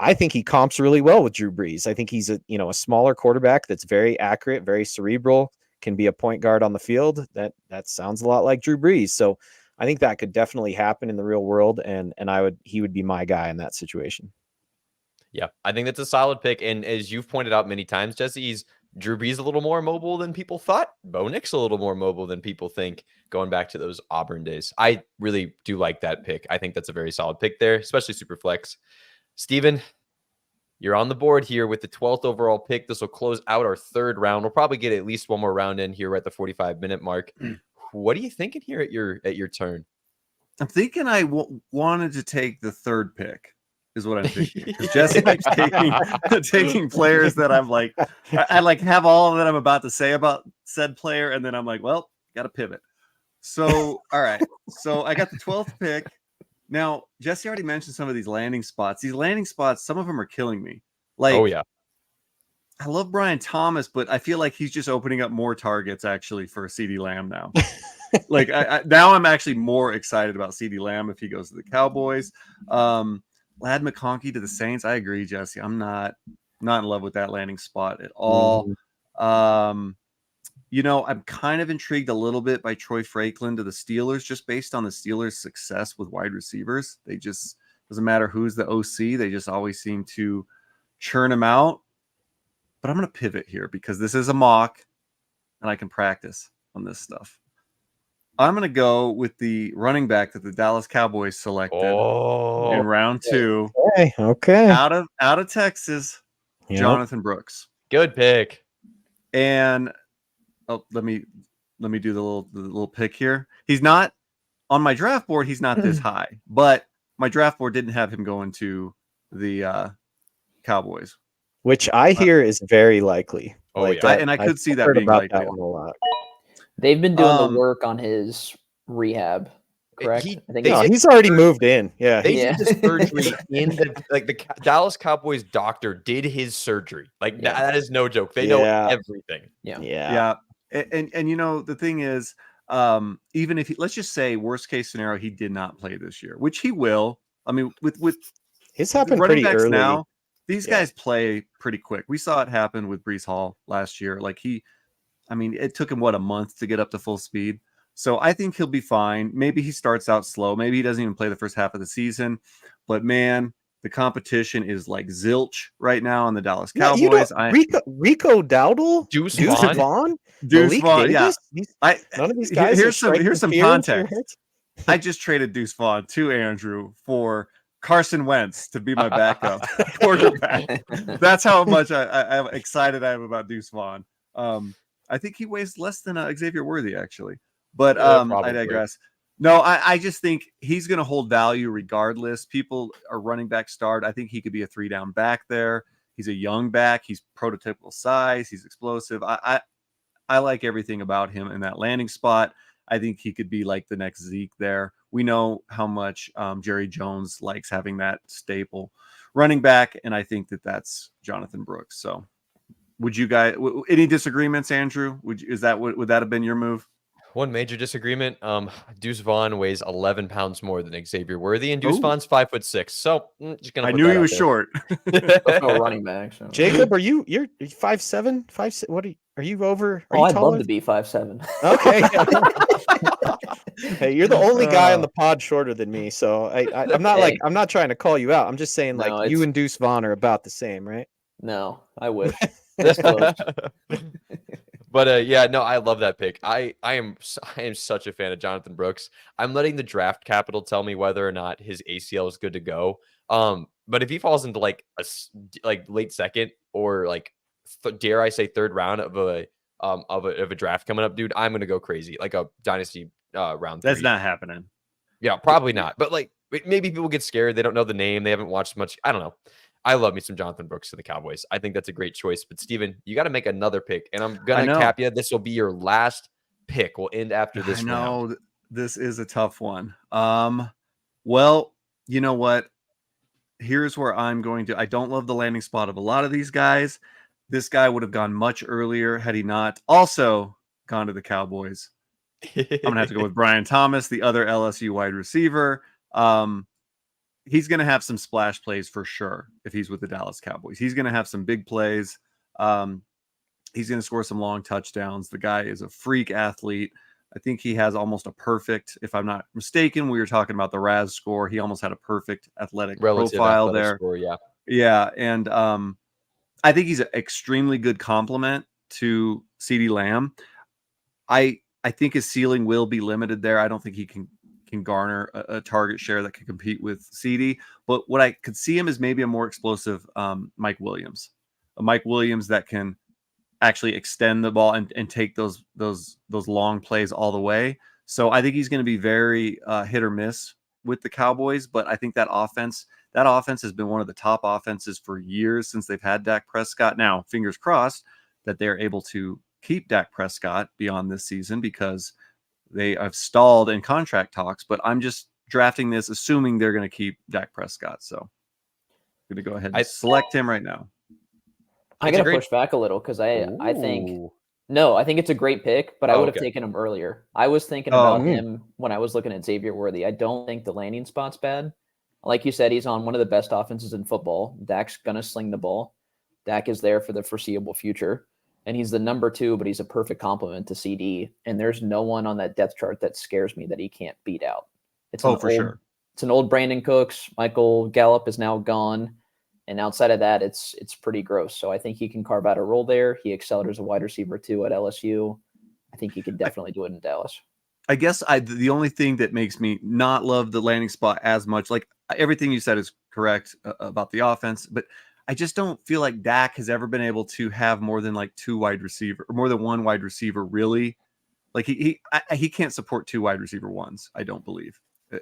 I think he comps really well with Drew Brees. I think he's a smaller quarterback that's very accurate, very cerebral, can be a point guard on the field. That sounds a lot like Drew Brees. So I think that could definitely happen in the real world. And he would be my guy in that situation. Yeah, I think that's a solid pick. And as you've pointed out many times, Jesse, Drew Brees a little more mobile than people thought. Bo Nix a little more mobile than people think, going back to those Auburn days. I really do like that pick. I think that's a very solid pick there, especially Superflex. Steven, you're on the board here with the 12th overall pick. This will close out our 3rd round. We'll probably get at least one more round in here at the 45-minute mark. What are you thinking here at your turn? I'm thinking I wanted to take the 3rd pick. Is what I'm thinking. Because Jesse keeps taking players that I'm like, I like have all that I'm about to say about said player, and then I'm like, well, got to pivot. So, all right. So I got the 12th pick. Now, Jesse already mentioned some of these landing spots. These landing spots, some of them are killing me. Like, Oh yeah. I love Brian Thomas, but I feel like he's just opening up more targets actually for CeeDee Lamb now. Like now I'm actually more excited about CeeDee Lamb if he goes to the Cowboys. Lad McConkey to the Saints. I agree, Jesse. I'm not in love with that landing spot at all. I'm kind of intrigued a little bit by Troy Franklin to the Steelers, just based on the Steelers' success with wide receivers. They just doesn't matter who's the OC, they just always seem to churn them out. But I'm going to pivot here because this is a mock and I can practice on this stuff. I'm going to go with the running back that the Dallas Cowboys selected in round 2. Okay. Out of Texas, Jonathan Brooks. Good pick. And let me do the little pick here. He's not on my draft board. He's not this high, but my draft board didn't have him going to the Cowboys, which I hear is very likely. Oh, yeah. I could see that being about likely. that one a lot. They've been doing the work on his rehab, correct? He's already moved in. Yeah, they did the surgery in the Dallas Cowboys doctor did his surgery. That is no joke. They know everything. Yeah. And the thing is, even if let's just say worst case scenario, he did not play this year, which he will. I mean, with it's happened pretty early now. These guys play pretty quick. We saw it happen with Breece Hall last year. It took him a month to get up to full speed. So I think he'll be fine. Maybe he starts out slow. Maybe he doesn't even play the first half of the season. But man, the competition is like zilch right now on the Dallas Cowboys. Rico Dowdle, Deuce Vaughn, yeah. None of these guys. Here's some context. I just traded Deuce Vaughn to Andrew for Carson Wentz to be my backup quarterback. That's how much I'm excited I am about Deuce Vaughn. I think he weighs less than Xavier Worthy, actually. But I digress. No, I just think he's going to hold value regardless. People are running back starred. I think he could be a 3-down back there. He's a young back. He's prototypical size. He's explosive. I like everything about him in that landing spot. I think he could be like the next Zeke there. We know how much Jerry Jones likes having that staple running back, and I think that's Jonathan Brooks. So would you guys any disagreements, Andrew? Would that have been your move? One major disagreement. Deuce Vaughn weighs 11 pounds more than Xavier Worthy, and Deuce Vaughn's 5'6". So just gonna. I knew he was short. No running back. So. Jacob, you're 5'7", 5'6"? What are you over? I'd love to be 5'7". Okay. Hey, you're the only guy on the pod shorter than me, so I'm not I'm not trying to call you out. I'm just saying you and Deuce Vaughn are about the same, right? No, I wish. But I love that pick. I am such a fan of Jonathan Brooks. I'm letting the draft capital tell me whether or not his ACL is good to go. But if he falls into like late second or dare I say third round of a draft coming up, dude, I'm gonna go crazy like a dynasty round 3. That's not happening. Yeah, probably not. But maybe people get scared. They don't know the name. They haven't watched much. I don't know. I love me some Jonathan Brooks to the Cowboys. I think that's a great choice. But Steven, you got to make another pick, and I'm gonna cap you. This will be your last pick. We'll end after this. I know round. This is a tough one. Well, you know what? Here's where I'm going to. I don't love the landing spot of a lot of these guys. This guy would have gone much earlier had he not also gone to the Cowboys. I'm gonna have to go with Brian Thomas, the other LSU wide receiver. He's going to have some splash plays for sure if he's with the Dallas Cowboys. He's going to have some big plays. He's going to score some long touchdowns. The guy is a freak athlete. I think he has almost a perfect, if I'm not mistaken, we were talking about the RAS score. He almost had a perfect athletic profile there. Score, yeah. Yeah. And I think he's an extremely good complement to CeeDee Lamb. I think his ceiling will be limited there. I don't think he can garner a target share that can compete with CeeDee. But what I could see him is maybe a more explosive Mike Williams. A Mike Williams that can actually extend the ball and take those long plays all the way. So I think he's going to be very hit or miss with the Cowboys. But I think that offense has been one of the top offenses for years since they've had Dak Prescott. Now, fingers crossed that they're able to keep Dak Prescott beyond this season because they have stalled in contract talks, but I'm just drafting this assuming they're going to keep Dak Prescott. So I'm going to go ahead and select him right now. I It's a gotta great. push back a little because I think Ooh. no, I think it's a great pick, but I Oh, would have okay. taken him earlier. I was thinking Oh, about him when I was looking at Xavier Worthy. I don't think the landing spot's bad. Like you said, he's on one of the best offenses in football. Dak's gonna sling the ball. Dak is there for the foreseeable future, and he's the number 2, but he's a perfect complement to CD. And there's no one on that depth chart that scares me that he can't beat out. It's Oh, for sure. It's an old Brandon Cooks. Michael Gallup is now gone. And outside of that, it's pretty gross. So I think he can carve out a role there. He excelled as a wide receiver too at LSU. I think he could definitely do it in Dallas. I guess the only thing that makes me not love the landing spot as much, like everything you said is correct about the offense, but I just don't feel like Dak has ever been able to have more than like 2 wide receiver or more than 1 wide receiver. Really, like he can't support 2 wide receiver ones. I don't believe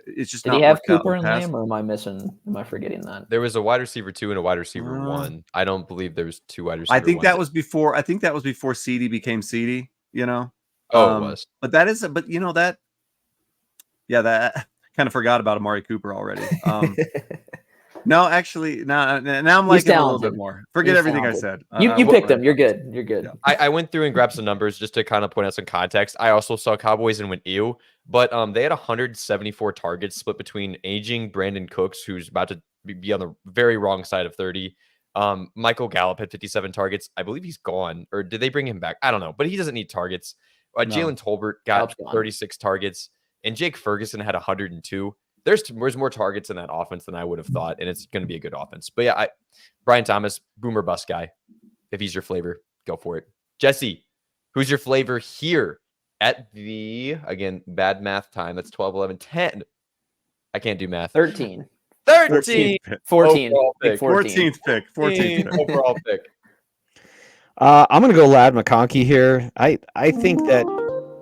it's just Did not he have worked out in Cooper the and past. Lamb, or am I forgetting that? There was a wide receiver 2 and a wide receiver 1. I don't believe there was 2 wide receiver I think 1s. that was before. I think that was before CD became CD. You know. Oh, it was. But that is. But you know that. Yeah, that kind of forgot about Amari Cooper already. No, actually, now I'm He's liking him a little bit talented. more. Forget He's everything talented. I said. You picked him. You're good. You're good. Yeah. I went through and grabbed some numbers just to kind of point out some context. I also saw Cowboys and went ew, but they had 174 targets split between aging Brandon Cooks, who's about to be on the very wrong side of 30. Michael Gallup had 57 targets. I believe he's gone, or did they bring him back? I don't know, but he doesn't need targets. No. Jalen Tolbert got Gallup's gone. 36 targets, and Jake Ferguson had 102. There's more targets in that offense than I would have thought, and it's going to be a good offense. But yeah, Brian Thomas, boomer bust guy. If he's your flavor, go for it. Jesse, who's your flavor here at the, again, bad math time? That's 12, 11, 10. I can't do math. 13. 13. 14. Overall Big pick. 14. 14th pick. 14th pick. Overall pick. I'm gonna go Lad McConkey here. I think that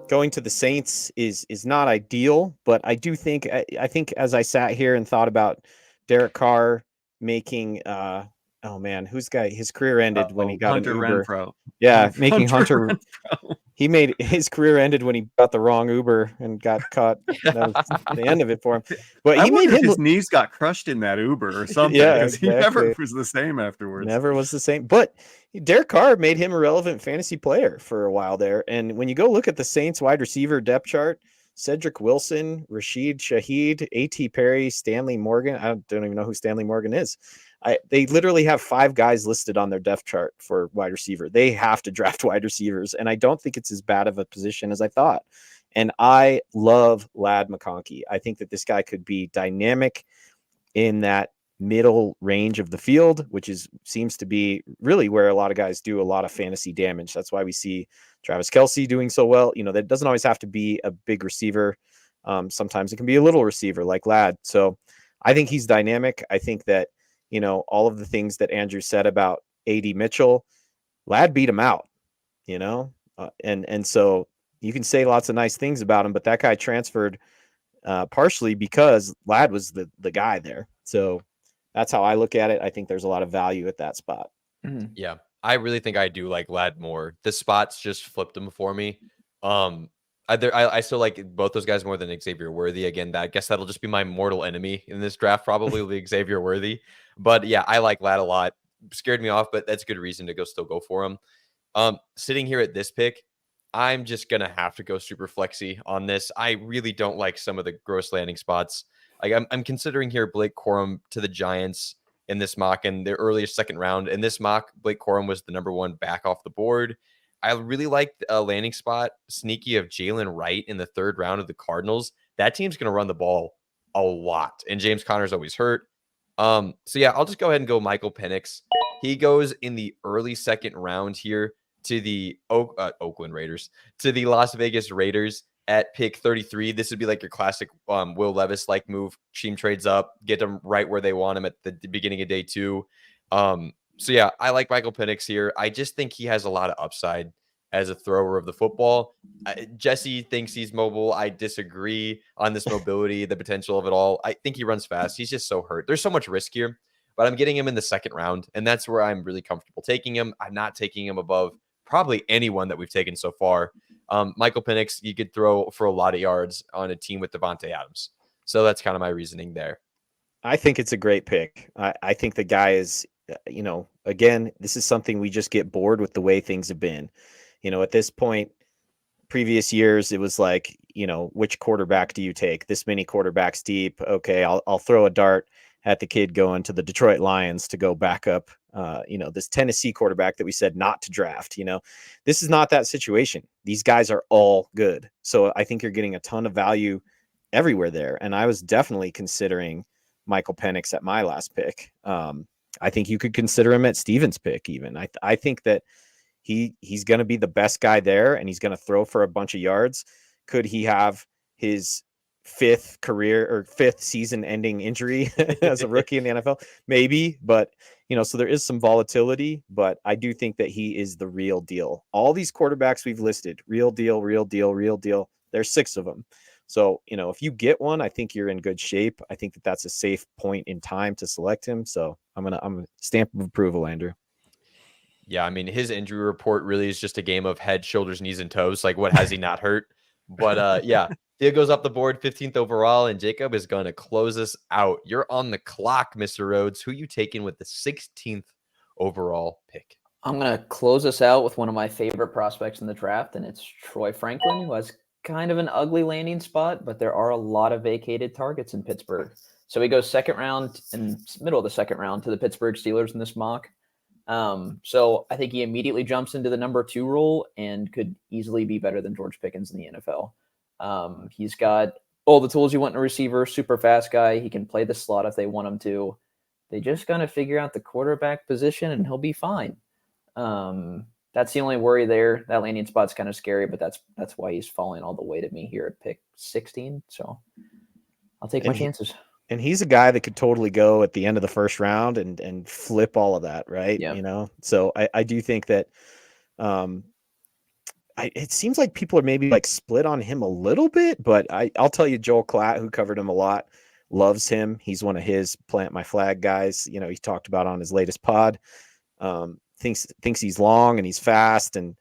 going to the Saints is not ideal, but I do think I think as I sat here and thought about Derek Carr making oh man, his career ended when he got Hunter an Uber. Renfro. Yeah, making Hunter Renfro. he made his career ended when he got the wrong Uber and got caught. That was the end of it for him. But I he wonder made if him his knees got crushed in that Uber or something. Yeah, because he never exactly. was the same afterwards. Never was the same. But Derek Carr made him a relevant fantasy player for a while there. And when you go look at the Saints wide receiver depth chart, Cedric Wilson, Rashid Shaheed, A.T. Perry, Stanley Morgan. I don't even know who Stanley Morgan is. They literally have 5 guys listed on their depth chart for wide receiver. They have to draft wide receivers. And I don't think it's as bad of a position as I thought. And I love Lad McConkey. I think that this guy could be dynamic in that middle range of the field, which seems to be really where a lot of guys do a lot of fantasy damage. That's why we see Travis Kelce doing so well. You know, that doesn't always have to be a big receiver. Sometimes it can be a little receiver like Lad. So I think he's dynamic. I think that, you know, all of the things that Andrew said about AD Mitchell, Lad beat him out, you know, and so you can say lots of nice things about him, but that guy transferred partially because Lad was the guy there. So that's how I look at it. I think there's a lot of value at that spot. Mm-hmm. Yeah, I really think I do like Lad more. The spots just flipped him for me. I still like both those guys more than Xavier Worthy. Again, I guess that'll just be my mortal enemy in this draft, probably will be Xavier Worthy. But yeah, I like Lad a lot. Scared me off, but that's good reason to still go for him. Sitting here at this pick, I'm just gonna have to go super flexy on this. I really don't like some of the gross landing spots. Like I'm considering here Blake Corum to the Giants in this mock in the earliest second round. In this mock, Blake Corum was the number 1 back off the board. I really liked a landing spot sneaky of Jalen Wright in the 3rd round of the Cardinals. That team's going to run the ball a lot, and James Conner's always hurt. So yeah, I'll just go ahead and go Michael Penix. He goes in the early 2nd round here to the Oakland Raiders, to the Las Vegas Raiders at pick 33. This would be like your classic Will Levis-like move. Team trades up, get them right where they want him at the beginning of day 2. So yeah, I like Michael Penix here. I just think he has a lot of upside as a thrower of the football. Jesse thinks he's mobile. I disagree on this mobility, the potential of it all. I think he runs fast. He's just so hurt. There's so much risk here, but I'm getting him in the 2nd round, and that's where I'm really comfortable taking him. I'm not taking him above probably anyone that we've taken so far. Michael Penix, you could throw for a lot of yards on a team with Devontae Adams. So that's kind of my reasoning there. I think it's a great pick. I think the guy is again, this is something we just get bored with the way things have been. At this point, previous years, it was like, which quarterback do you take? This many quarterbacks deep. Okay, I'll throw a dart at the kid going to the Detroit Lions to go back up, this Tennessee quarterback that we said not to draft. This is not that situation. These guys are all good. So I think you're getting a ton of value everywhere there. And I was definitely considering Michael Penix at my last pick. I think you could consider him at Steven's pick even. I think that he's going to be the best guy there, and he's going to throw for a bunch of yards. Could he have his fifth season ending injury as a rookie in the NFL? Maybe, but so there is some volatility, but I do think that he is the real deal. All these quarterbacks we've listed, real deal, real deal, real deal. There's 6 of them. So, if you get one, I think you're in good shape. I think that that's a safe point in time to select him. So I'm going to stamp of approval, Andrew. Yeah, I mean, his injury report really is just a game of head, shoulders, knees, and toes. Like, what has he not hurt? But yeah, he goes up the board, 15th overall, and Jacob is going to close us out. You're on the clock, Mr. Rhodes. Who you taking with the 16th overall pick? I'm going to close us out with one of my favorite prospects in the draft, and it's Troy Franklin, who has kind of an ugly landing spot, but there are a lot of vacated targets in Pittsburgh. So he goes second round and middle of the second round to the Pittsburgh Steelers in this mock. So I think he immediately jumps into the number 2 role and could easily be better than George Pickens in the NFL. He's got all the tools you want in a receiver, super fast guy. He can play the slot if they want him to. They just got to figure out the quarterback position and he'll be fine. That's the only worry there. That landing spot's kind of scary, but that's why he's falling all the way to me here at pick 16. So I'll take my chances. And he's a guy that could totally go at the end of the first round and flip all of that, right? Yeah. So I do think that it seems like people are maybe like split on him a little bit, but I'll tell you, Joel Klatt, who covered him a lot, loves him. He's one of his plant my flag guys. He talked about on his latest pod. Thinks he's long and he's fast, and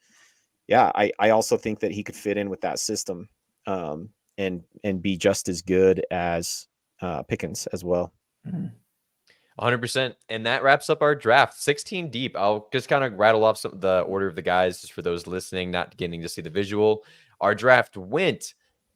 yeah, I also think that he could fit in with that system and be just as good as Pickens as well. 100%. And that wraps up our draft, 16 deep. I'll just kind of rattle off the order of the guys just for those listening, not getting to see the visual. Our draft went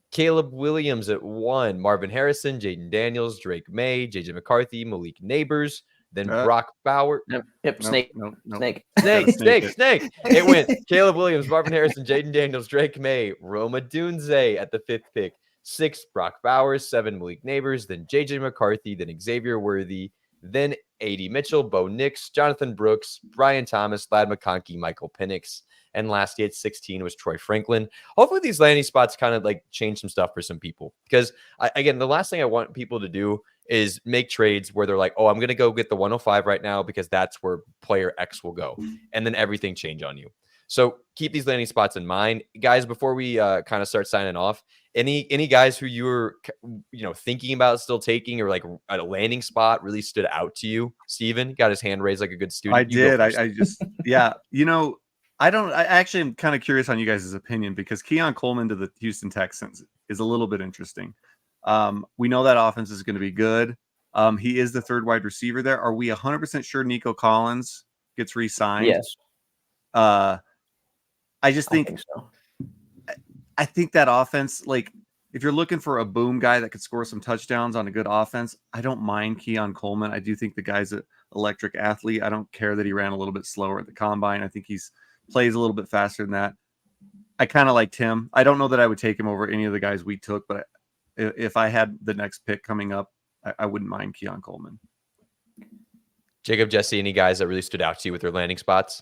Caleb Williams at 1, Marvin Harrison, Jaden Daniels, Drake May, JJ McCarthy, Malik Nabers, then Brock Bowers. Yep. Snake. Snake. It went Caleb Williams, Marvin Harrison, Jaden Daniels, Drake May, Roma Dunze at the 5th pick. 6, Brock Bowers. 7, Malik Nabers. Then JJ McCarthy. Then Xavier Worthy. Then A.D. Mitchell, Bo Nix, Jonathan Brooks, Brian Thomas, Ladd McConkey, Michael Penix. And lastly at 16 was Troy Franklin. Hopefully these landing spots kind of like change some stuff for some people. Because again, the last thing I want people to do is make trades where they're like, oh, I'm going to go get the 105 right now because that's where player X will go. And then everything change on you. So keep these landing spots in mind. Guys, before we kind of start signing off, any guys who you were thinking about still taking or like at a landing spot really stood out to you? Steven got his hand raised like a good student. I did. I just, yeah, I actually am kind of curious on you guys' opinion because Keon Coleman to the Houston Texans is a little bit interesting. We know that offense is going to be good. He is the 3rd wide receiver there. Are we 100% sure Nico Collins gets re-signed? Yes. I just think so. I think that offense, like if you're looking for a boom guy that could score some touchdowns on a good offense, I don't mind Keon Coleman. I do think the guy's an electric athlete. I don't care that he ran a little bit slower at the combine. I think he's plays a little bit faster than that. I kind of liked him. I don't know that I would take him over any of the guys we took, but if I had the next pick coming up, I wouldn't mind Keon Coleman. Jacob, Jesse, any guys that really stood out to you with their landing spots?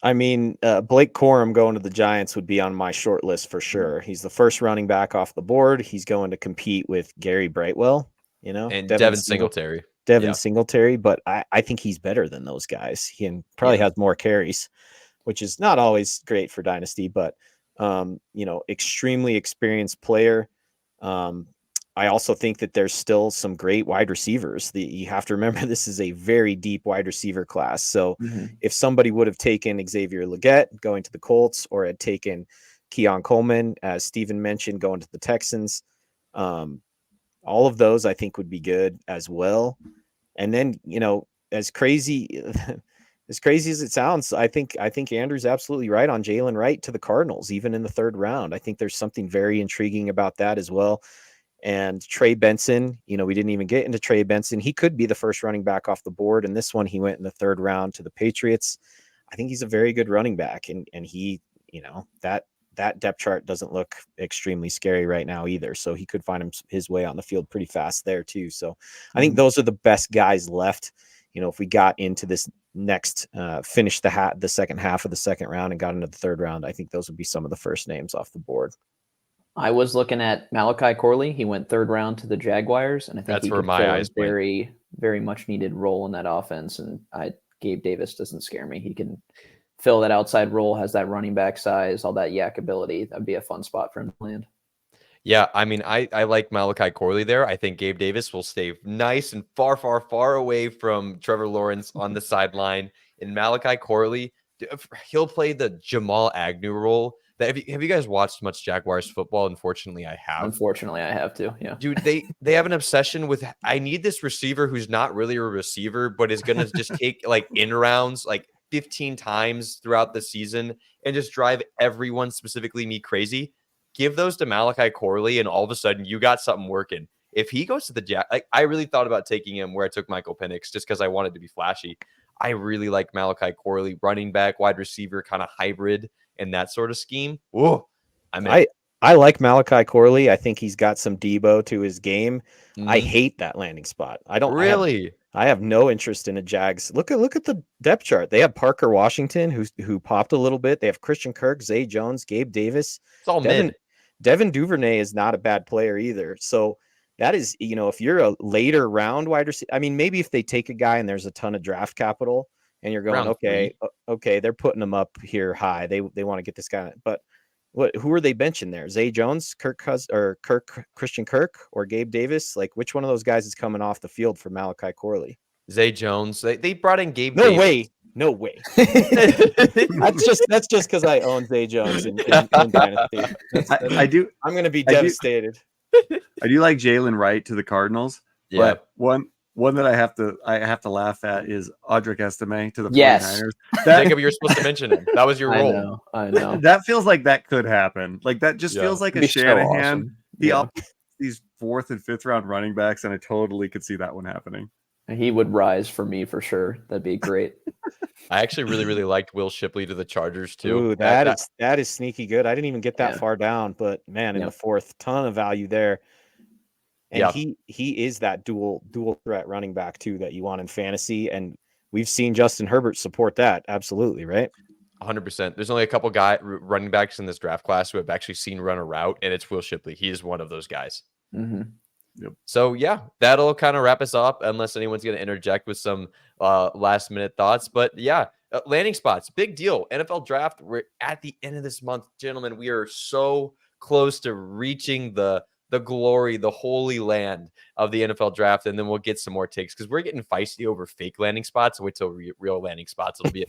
I mean, Blake Corum going to the Giants would be on my short list for sure. He's the first running back off the board. He's going to compete with Gary Brightwell, and Devin Singletary. Singletary, but I think he's better than those guys. He probably has more carries, which is not always great for Dynasty, but extremely experienced player. I also think that there's still some great wide receivers. You have to remember this is a very deep wide receiver class. So if somebody would have taken Xavier Legette going to the Colts or had taken Keon Coleman, as Steven mentioned, going to the Texans, all of those I think would be good as well. And then, as crazy as crazy as it sounds, I think Andrew's absolutely right on Jalen Wright to the Cardinals, even in the 3rd round. I think there's something very intriguing about that as well. And Trey Benson, we didn't even get into Trey Benson. He could be the first running back off the board. And this one, he went in the 3rd round to the Patriots. I think he's a very good running back. And he, that depth chart doesn't look extremely scary right now either. So he could find his way on the field pretty fast there too. So I think those are the best guys left. If we got into this next, finish the second half of the 2nd round and got into the 3rd round, I think those would be some of the first names off the board. I was looking at Malachi Corley. He went 3rd round to the Jaguars, and I think That's he where could my fill eyes a very, very much needed role in that offense. And Gabe Davis doesn't scare me. He can fill that outside role, has that running back size, all that yak ability. That'd be a fun spot for him to land. Yeah, I mean, I like Malachi Corley there. I think Gabe Davis will stay nice and far, far, far away from Trevor Lawrence on the sideline. And Malachi Corley, he'll play the Jamal Agnew role. Have you guys watched much Jaguars football? Unfortunately, I have. Unfortunately, I have to. Yeah, dude, they have an obsession with. I need this receiver who's not really a receiver, but is gonna just take like in rounds like 15 times throughout the season and just drive everyone, specifically me, crazy. Give those to Malachi Corley, and all of a sudden you got something working. If he goes to the I really thought about taking him where I took Michael Penix just because I wanted to be flashy. I really like Malachi Corley, running back, wide receiver, kind of hybrid in that sort of scheme. Whoa, I like Malachi Corley. I think he's got some Debo to his game. I hate that landing spot. I don't really. I have no interest in a Jags. Look at the depth chart. They have Parker Washington, who popped a little bit. They have Christian Kirk, Zay Jones, Gabe Davis. It's all mid. Devin Duvernay is not a bad player either. So that is, if you're a later round wide receiver, I mean, maybe if they take a guy and there's a ton of draft capital and you're going, okay, they're putting them up here high. They want to get this guy, but who are they benching there? Zay Jones, Christian Kirk, or Gabe Davis? Like, which one of those guys is coming off the field for Malachi Corley? Zay Jones. They brought in Gabe Davis. No way. That's just because I own Zay Jones in Dynasty. I'm going to be devastated. I do like Jalen Wright to the Cardinals. Yeah. But one that I have to laugh at is Audric Estime to the 49ers. Jacob, you're supposed to mention him. That was your role. I know. That feels like that could happen. Like that just feels like a Shanahan. So awesome. These 4th and 5th round running backs, and I totally could see that one happening. He would rise for me for sure. That'd be great. I actually really, really liked Will Shipley to the Chargers too. Ooh, that is sneaky good. I didn't even get that far down, but man, in the 4th, ton of value there. And he is that dual threat running back too that you want in fantasy, and we've seen Justin Herbert support that absolutely, right? 100%. There's only a couple running backs in this draft class who have actually seen run a route, and it's Will Shipley. He is one of those guys. Mm-hmm. Yep. So yeah, that'll kind of wrap us up, unless anyone's going to interject with some last minute thoughts. But yeah, landing spots, big deal. NFL draft. We're at the end of this month, gentlemen. We are so close to reaching the glory, the holy land of the NFL draft, and then we'll get some more takes because we're getting feisty over fake landing spots. Wait till real landing spots. It'll be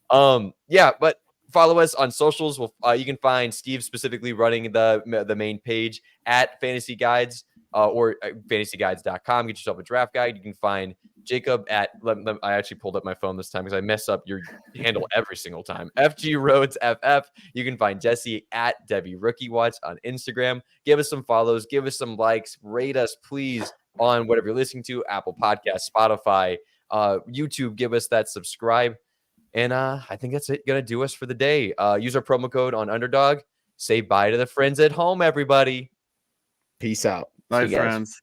but follow us on socials. You can find Steve specifically running the main page at Fantasy Guides or fantasyguides.com. Get yourself a draft guide. You can find Jacob at I actually pulled up my phone this time because I mess up your handle every single time. FG Rhodes FF. You can find Jesse at Debbie Rookie Watch on Instagram. Give us some follows, give us some likes, rate us please on whatever you're listening to, Apple Podcasts, Spotify, YouTube. Give us that subscribe. And I think that's it. Gonna do us for the day. Use our promo code on Underdog. Say bye to the friends at home, everybody. Peace out. Bye, friends.